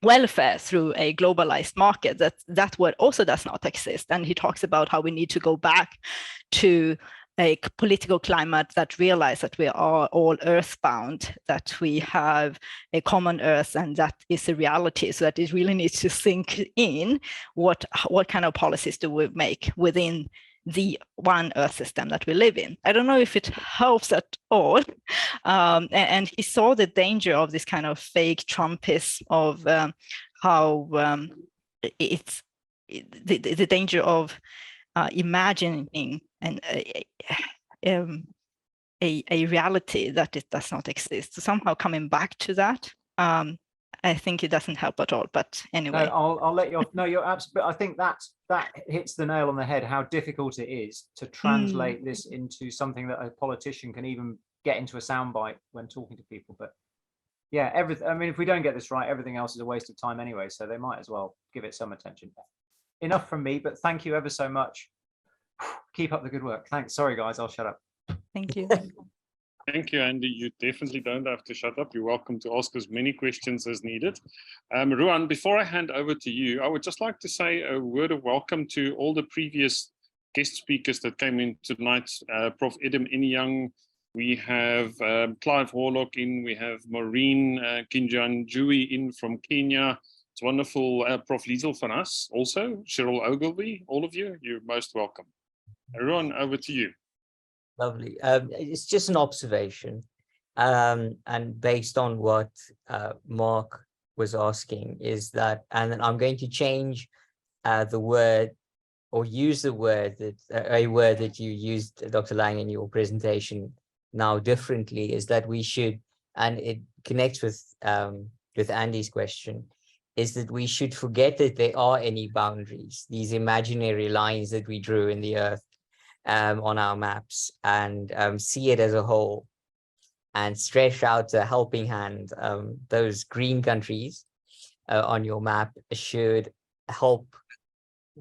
welfare through a globalized market. That word also does not exist, and he talks about how we need to go back to a political climate that realize that we are all earthbound, that we have a common earth, and that is a reality. So that it really needs to sink in what kind of policies do we make within the one earth system that we live in. I don't know if it helps at all. And he saw the danger of this kind of fake Trumpism of how it's the danger of imagining a reality that it does not exist. So somehow coming back to that, I think it doesn't help at all. But anyway, no, I'll let you off. No, you're absolutely. I think that hits the nail on the head. How difficult it is to translate this into something that a politician can even get into a soundbite when talking to people. But yeah, everything. I mean, if we don't get this right, everything else is a waste of time anyway. So they might as well give it some attention. Enough from me, but thank you ever so much. Keep up the good work. Thanks. Sorry, guys, I'll shut up. thank you. Thank you, Andy. You definitely don't have to shut up. You're welcome to ask as many questions as needed. Ruan, before I hand over to you, I would just like to say a word of welcome to all the previous guest speakers that came in tonight. Prof. Edem Inyang, we have Clive Horlock in, we have Maureen Kinjanjui in from Kenya. It's wonderful. Prof. Liesel van us also, Cheryl Ogilvie, all of you, you're most welcome. Ruan, over to you. Lovely. It's just an observation, and based on what Mark was asking is that, and then I'm going to change the word or use the word that a word that you used, Dr. Lang, in your presentation now differently, is that we should, and it connects with Andy's question, is that we should forget that there are any boundaries, these imaginary lines that we drew in the earth on our maps, and see it as a whole and stretch out a helping hand. Those green countries on your map should help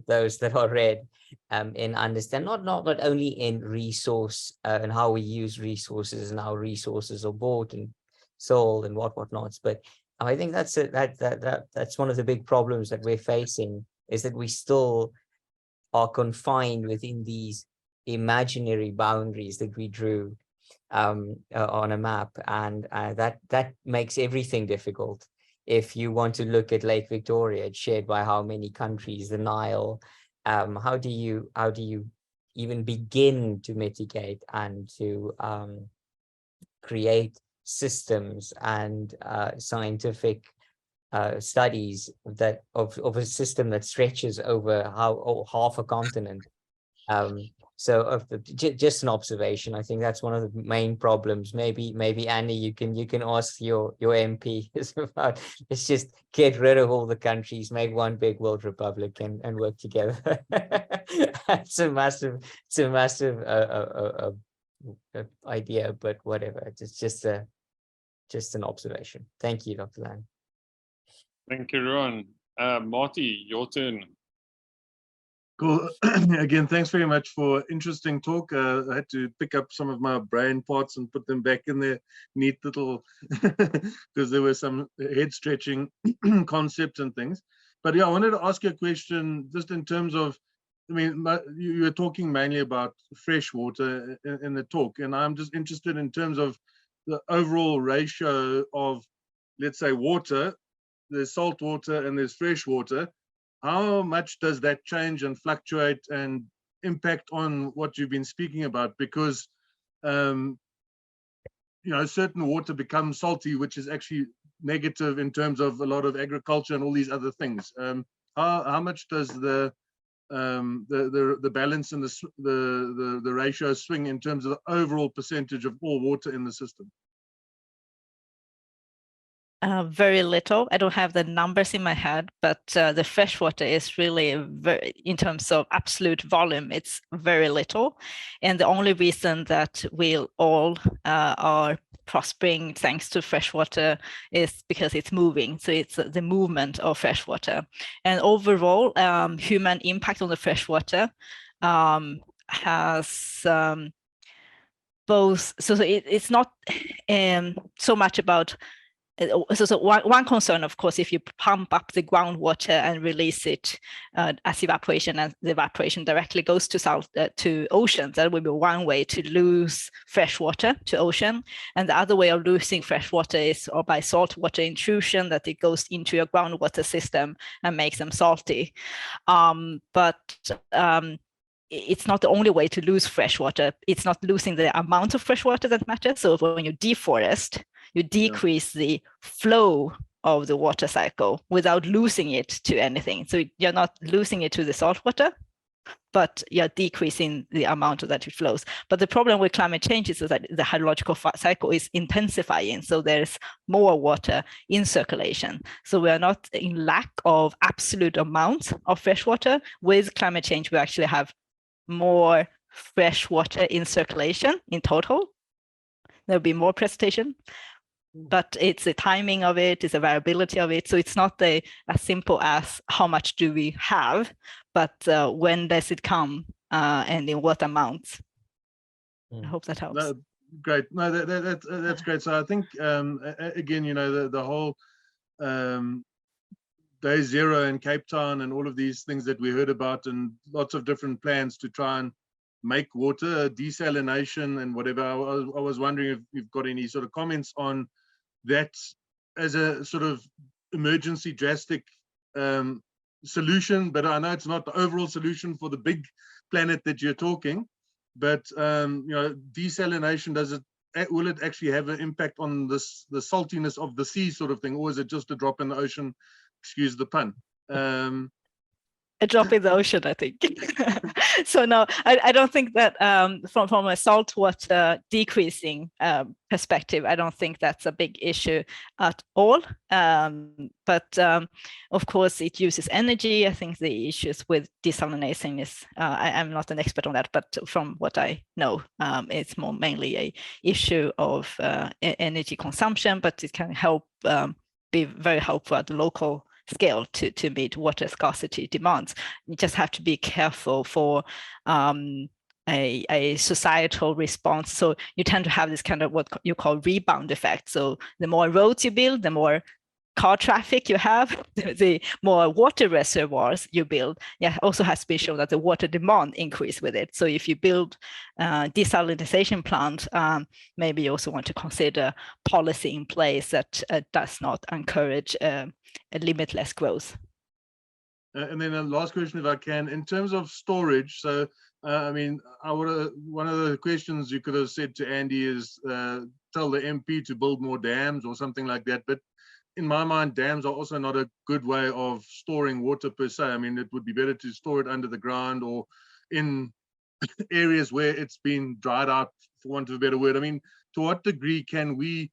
those that are red in understand not only in resource and how we use resources and how resources are bought and sold and whatnots, but I think that's that's one of the big problems that we're facing, is that we still are confined within these imaginary boundaries that we drew on a map, and that makes everything difficult. If you want to look at Lake Victoria, it's shared by how many countries? The Nile. How do you even begin to mitigate and to create systems and scientific studies that of a system that stretches over half a continent? So just an observation. I think that's one of the main problems. Maybe Andy, you can ask your MP about, let's just get rid of all the countries, make one big world republic and work together. It's a massive idea, but whatever. It's just an observation. Thank you, Dr. Lang. Thank you, Ruan. Marty, your turn. Cool. Again, thanks very much for interesting talk. I had to pick up some of my brain parts and put them back in their neat little, because there were some head-stretching concepts and things. But yeah, I wanted to ask you a question just in terms of, I mean, you were talking mainly about fresh water in the talk, and I'm just interested in terms of the overall ratio of, let's say, water. There's salt water and there's fresh water. How much does that change and fluctuate and impact on what you've been speaking about? Because certain water becomes salty, which is actually negative in terms of a lot of agriculture and all these other things. How much does the balance and the ratio swing in terms of the overall percentage of all water in the system? Very little. I don't have the numbers in my head, but the freshwater is really very, in terms of absolute volume, it's very little. And the only reason that we all are prospering thanks to freshwater is because it's moving. So it's the movement of freshwater. And overall, human impact on the freshwater has both. So it's not so much about. So one concern, of course, if you pump up the groundwater and release it as evaporation, and the evaporation directly goes to oceans, that would be one way to lose fresh water to ocean. And the other way of losing fresh water is by saltwater intrusion, that it goes into your groundwater system and makes them salty. But it's not the only way to lose fresh water. It's not losing the amount of fresh water that matters. So when you deforest, you decrease the flow of the water cycle without losing it to anything. So you're not losing it to the salt water, but you're decreasing the amount that it flows. But the problem with climate change is that the hydrological cycle is intensifying. So there's more water in circulation. So we are not in lack of absolute amounts of fresh water. With climate change, we actually have more fresh water in circulation in total. There'll be more precipitation. But it's the timing of it, it's the variability of it. So it's not as simple as how much do we have, but when does it come and in what amounts? I hope that helps. No, great. No, that's great. So I think, again, the whole day zero in Cape Town and all of these things that we heard about, and lots of different plans to try and make water, desalination and whatever. I was wondering if you've got any sort of comments on that as a sort of emergency drastic solution, but I know it's not the overall solution for the big planet that you're talking, but desalination, will it actually have an impact on the saltiness of the sea sort of thing, or is it just a drop in the ocean, excuse the pun? A drop in the ocean, I think. So no, I don't think that from a saltwater decreasing perspective, I don't think that's a big issue at all. But of course, it uses energy. I think the issues with desalination is, I'm not an expert on that, but from what I know, it's mainly a issue of energy consumption, but it can help be very helpful at the local scale to meet water scarcity demands. You just have to be careful for a societal response. So you tend to have this kind of what you call rebound effect. So the more roads you build, the more car traffic you have, the more water reservoirs you build. Yeah, also has been shown that the water demand increase with it. So if you build desalination plant, maybe you also want to consider policy in place that does not encourage a limitless growth. And then a last question, if I can, in terms of storage. So, I mean, one of the questions you could have said to Andy is tell the MP to build more dams or something like that. But in my mind, dams are also not a good way of storing water per se. I mean, it would be better to store it under the ground or in areas where it's been dried out, for want of a better word. I mean, to what degree can we,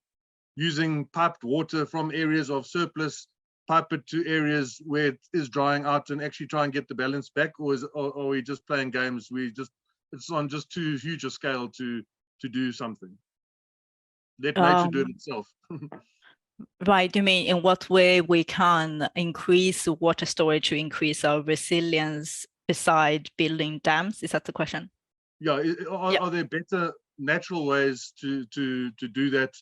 using piped water from areas of surplus, pipe it to areas where it is drying out and actually try and get the balance back? Or are we just playing games? It's on just too huge a scale to do something. Let nature do it itself. Right. You mean in what way we can increase water storage to increase our resilience beside building dams? Is that the question? Yeah. Are there better natural ways to do that?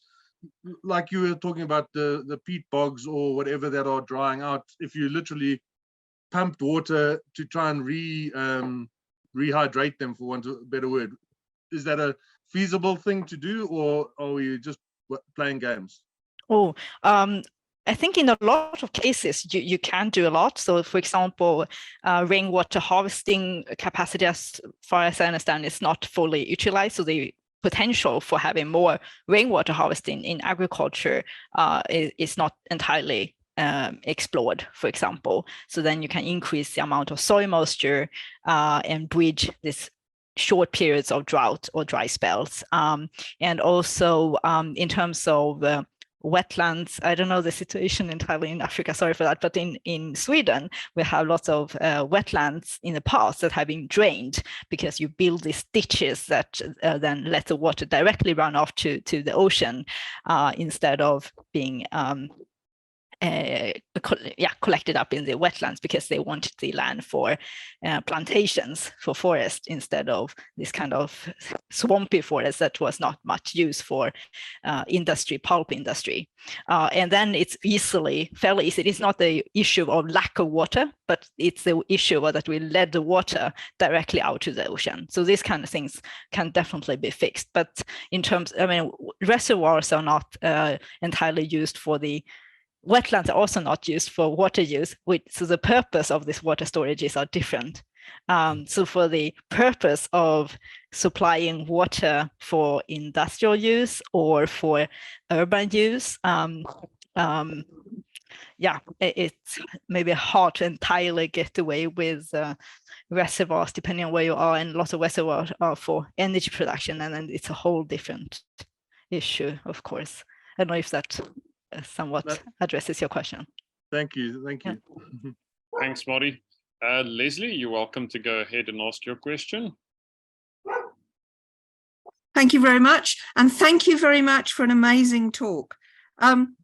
Like you were talking about the peat bogs or whatever that are drying out. If you literally pumped water to try and rehydrate them, for want of a better word, is that a feasible thing to do, or are we just playing games? Oh, I think in a lot of cases, you can do a lot. So for example, rainwater harvesting capacity, as far as I understand, is not fully utilized. So potential for having more rainwater harvesting in agriculture is not entirely explored, for example. So then you can increase the amount of soil moisture and bridge this short periods of drought or dry spells. And also in terms of wetlands, I don't know the situation entirely in Africa, sorry for that, but in Sweden, we have lots of wetlands in the past that have been drained because you build these ditches that then let the water directly run off to the ocean instead of being collected up in the wetlands, because they wanted the land for plantations, for forest, instead of this kind of swampy forest that was not much use for industry, pulp industry. And then it's fairly easy. It's not the issue of lack of water, but it's the issue that we let the water directly out to the ocean. So these kind of things can definitely be fixed. But in terms, I mean, reservoirs are not entirely used for the wetlands, are also not used for water use, so the purpose of these water storages are different. So for the purpose of supplying water for industrial use or for urban use, it's maybe hard to entirely get away with reservoirs, depending on where you are, and lots of reservoirs are for energy production, and then it's a whole different issue, of course. I don't know if that somewhat addresses your question. Thank you. Thank you. Yeah. Thanks, Marty. Leslie, you're welcome to go ahead and ask your question. Thank you very much. And thank you very much for an amazing talk. I'm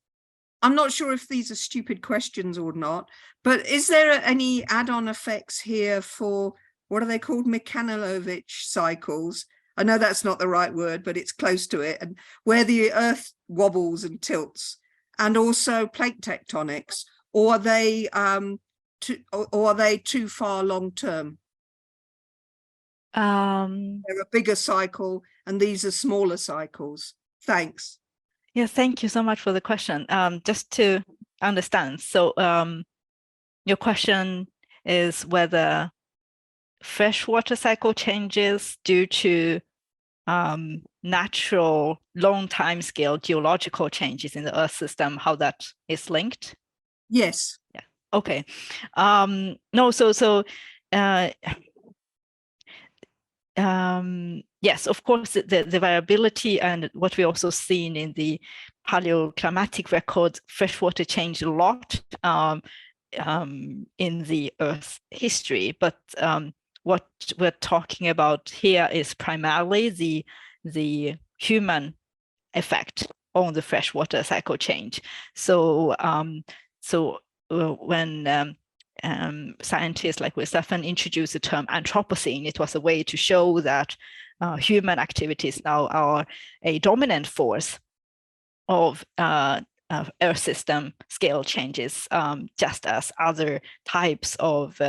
not sure if these are stupid questions or not, but is there any add-on effects here for, what are they called, Mikhailovich cycles? I know that's not the right word, but it's close to it, and where the earth wobbles and tilts, and also plate tectonics, or are they too far long term? They're a bigger cycle and these are smaller cycles. Thanks. Yeah, thank you so much for the question. Just to understand, so your question is whether freshwater cycle changes due to natural long time scale geological changes in the Earth system, how that is linked? Yes. Yeah. Okay. No. Yes, of course, the variability, and what we also seen in the paleoclimatic records, freshwater changed a lot in the Earth's history, but what we're talking about here is primarily the human effect on the freshwater cycle change. So when scientists like Stefan introduced the term Anthropocene, it was a way to show that human activities now are a dominant force of Earth system scale changes, just as other types of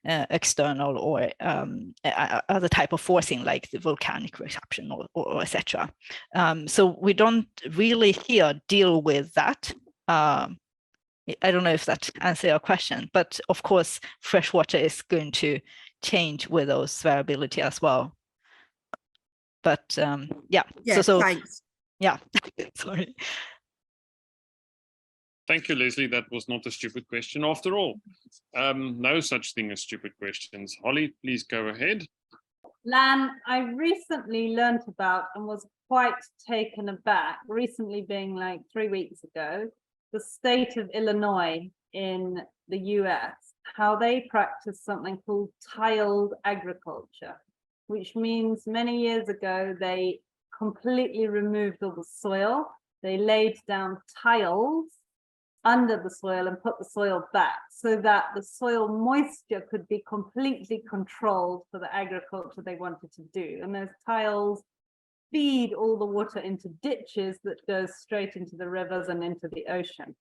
external or other type of forcing, like the volcanic eruption or etc. So we don't really here deal with that. I don't know if that answers your question, but of course, freshwater is going to change with those variability as well. But yeah, so thanks. Yeah, sorry. Thank you, Leslie. That was not a stupid question after all. No such thing as stupid questions. Holly, please go ahead. Lan, I recently learnt about and was quite taken aback, recently being like 3 weeks ago, the state of Illinois in the US, how they practice something called tiled agriculture, which means many years ago, they completely removed all the soil. They laid down tiles under the soil and put the soil back so that the soil moisture could be completely controlled for the agriculture they wanted to do. And those tiles feed all the water into ditches that goes straight into the rivers and into the ocean.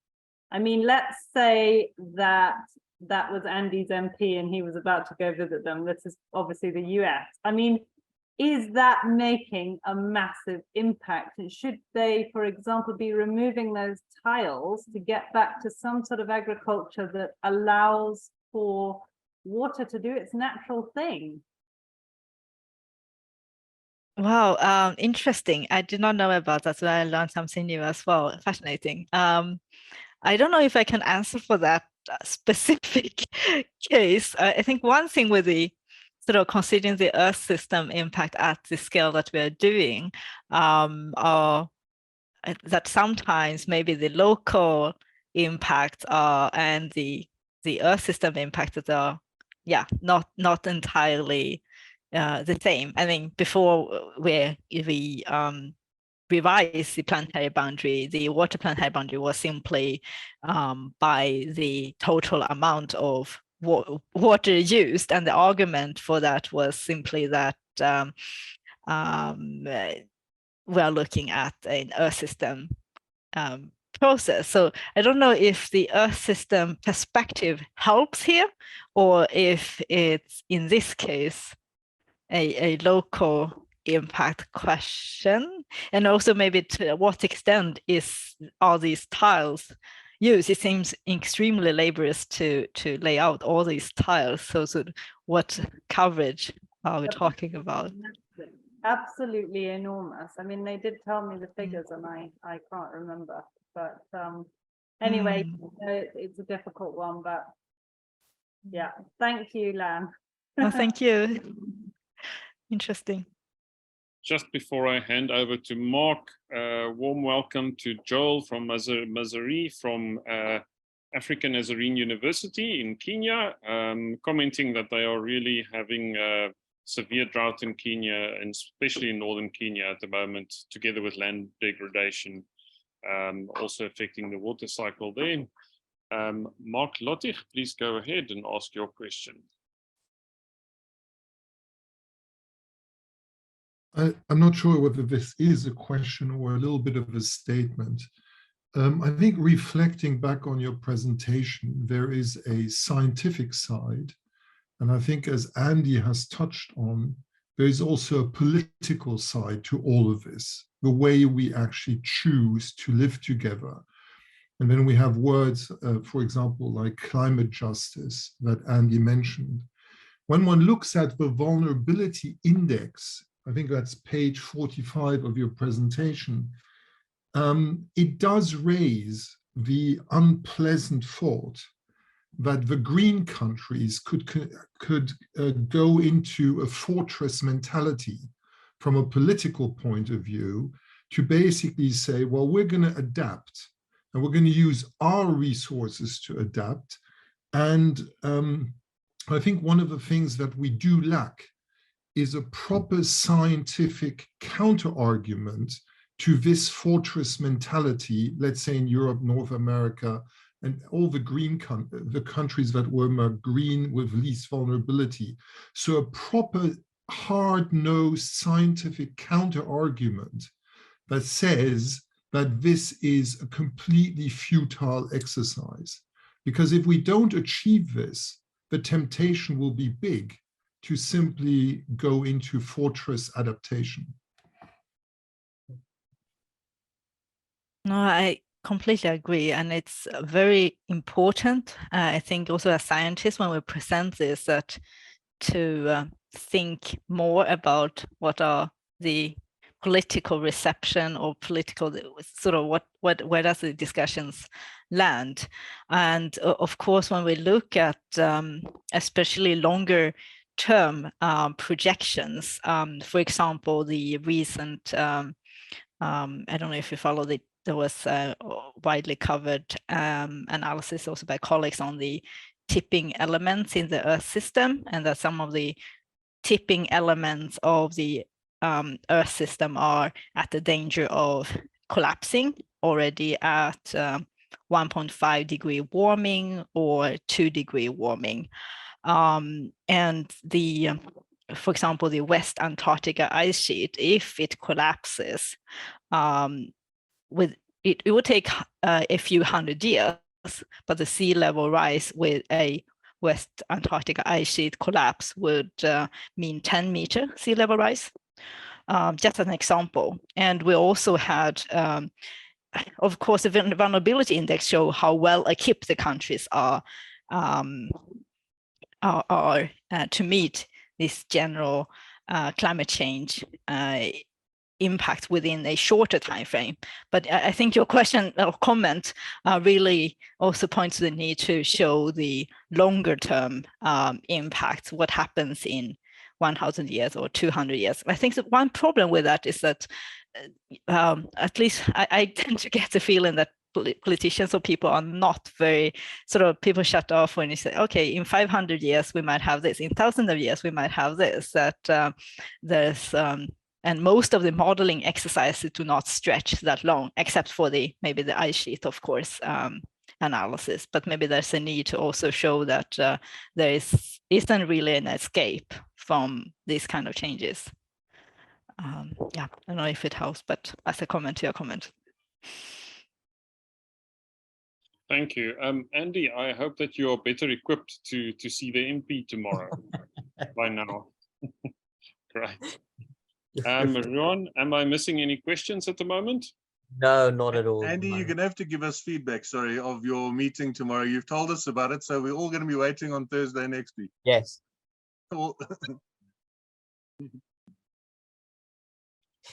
I mean, let's say that that was Andy's MP and he was about to go visit them. This is obviously the US. I mean, is that making a massive impact? And should they, for example, be removing those tiles to get back to some sort of agriculture that allows for water to do its natural thing? Wow, interesting. I did not know about that, so I learned something new as well. Fascinating. I don't know if I can answer for that specific case. I think one thing with the sort of considering the Earth system impact at the scale that we are doing, are that sometimes maybe the local impacts are and the Earth system impacts are, yeah, not entirely the same. I mean, before we revised the planetary boundary, the water planetary boundary was simply by the total amount of water used, and the argument for that was simply that we are looking at an Earth system process. So I don't know if the Earth system perspective helps here, or if it's, in this case, a local impact question, and also maybe to what extent are these tiles used. It seems extremely laborious to lay out all these tiles. So what coverage are we talking about? Absolutely enormous. I mean, they did tell me the figures, and I can't remember. But anyway, it's a difficult one. But yeah, thank you, Lan. Well, thank you. Interesting. Just before I hand over to Mark, warm welcome to Joel from Mazari from African Nazarene University in Kenya, commenting that they are really having severe drought in Kenya, and especially in northern Kenya at the moment, together with land degradation, also affecting the water cycle there. Mark Lottig, please go ahead and ask your question. I'm not sure whether this is a question or a little bit of a statement. I think reflecting back on your presentation, there is a scientific side. And I think, as Andy has touched on, there is also a political side to all of this, the way we actually choose to live together. And then we have words, for example, like climate justice that Andy mentioned. When one looks at the vulnerability index, I think that's page 45 of your presentation, it does raise the unpleasant thought that the green countries could go into a fortress mentality from a political point of view to basically say, well, we're going to adapt and we're going to use our resources to adapt. And I think one of the things that we do lack is a proper scientific counter-argument to this fortress mentality, let's say in Europe, North America, and all the countries that were more green with least vulnerability. So a proper hard-nosed scientific counter-argument that says that this is a completely futile exercise. Because if we don't achieve this, the temptation will be big to simply go into fortress adaptation. No, I completely agree. And it's very important, I think, also as scientists, when we present this, that to think more about what are the political reception or political sort of where does the discussions land. And of course, when we look at especially longer term projections, for example, the recent I don't know if you follow there was a widely covered analysis also by colleagues on the tipping elements in the Earth system, and that some of the tipping elements of the Earth system are at the danger of collapsing already at 1.5 degree warming or 2 degree warming. And for example, the West Antarctica ice sheet, if it collapses, it would take a few hundred years, but the sea level rise with a West Antarctica ice sheet collapse would mean 10-meter sea level rise, just as an example. And we also had, of course, the vulnerability index show how well equipped the countries are to meet this general climate change impact within a shorter time frame. But I think your question or comment really also points to the need to show the longer term impact, what happens in 100 years or 200 years. I think that one problem with that is that at least I tend to get the feeling that politicians or people are not very people shut off when you say, okay, in 500 years we might have this, in thousands of years we might have this, that there's and most of the modeling exercises do not stretch that long, except for maybe the ice sheet, of course, analysis. But maybe there's a need to also show that there isn't really an escape from these kind of changes. Yeah, I don't know if it helps, but as a comment to your comment. Thank you. Andy, I hope that you are better equipped to see the MP tomorrow by now. Great. Ruan, am I missing any questions at the moment? No, not at all. Andy, you're going to have to give us feedback, sorry, of your meeting tomorrow. You've told us about it, so we're all going to be waiting on Thursday next week. Yes.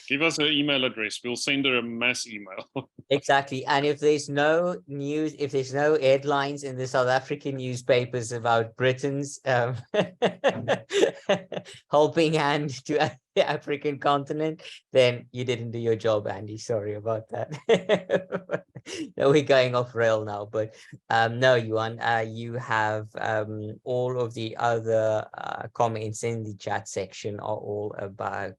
Give us an email address. We'll send her a mass email. Exactly. And if there's no news, if there's no headlines in the South African newspapers about Britain's helping hand to the African continent, then you didn't do your job, Andy. Sorry about that. No, we're going off rail now, but no, Yuan, you have all of the other comments in the chat section are all about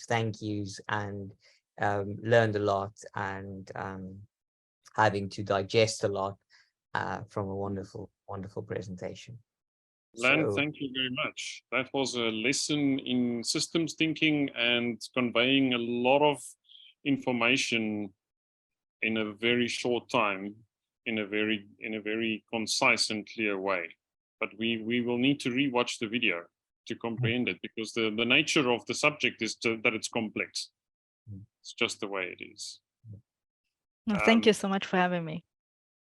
thank yous and learned a lot and having to digest a lot from a wonderful presentation. Lan, So, thank you very much. That was a lesson in systems thinking and conveying a lot of information in a very short time, in a very concise and clear way. But we will need to rewatch the video to comprehend it, because the nature of the subject is that it's complex. It's just the way it is. No, thank you so much for having me.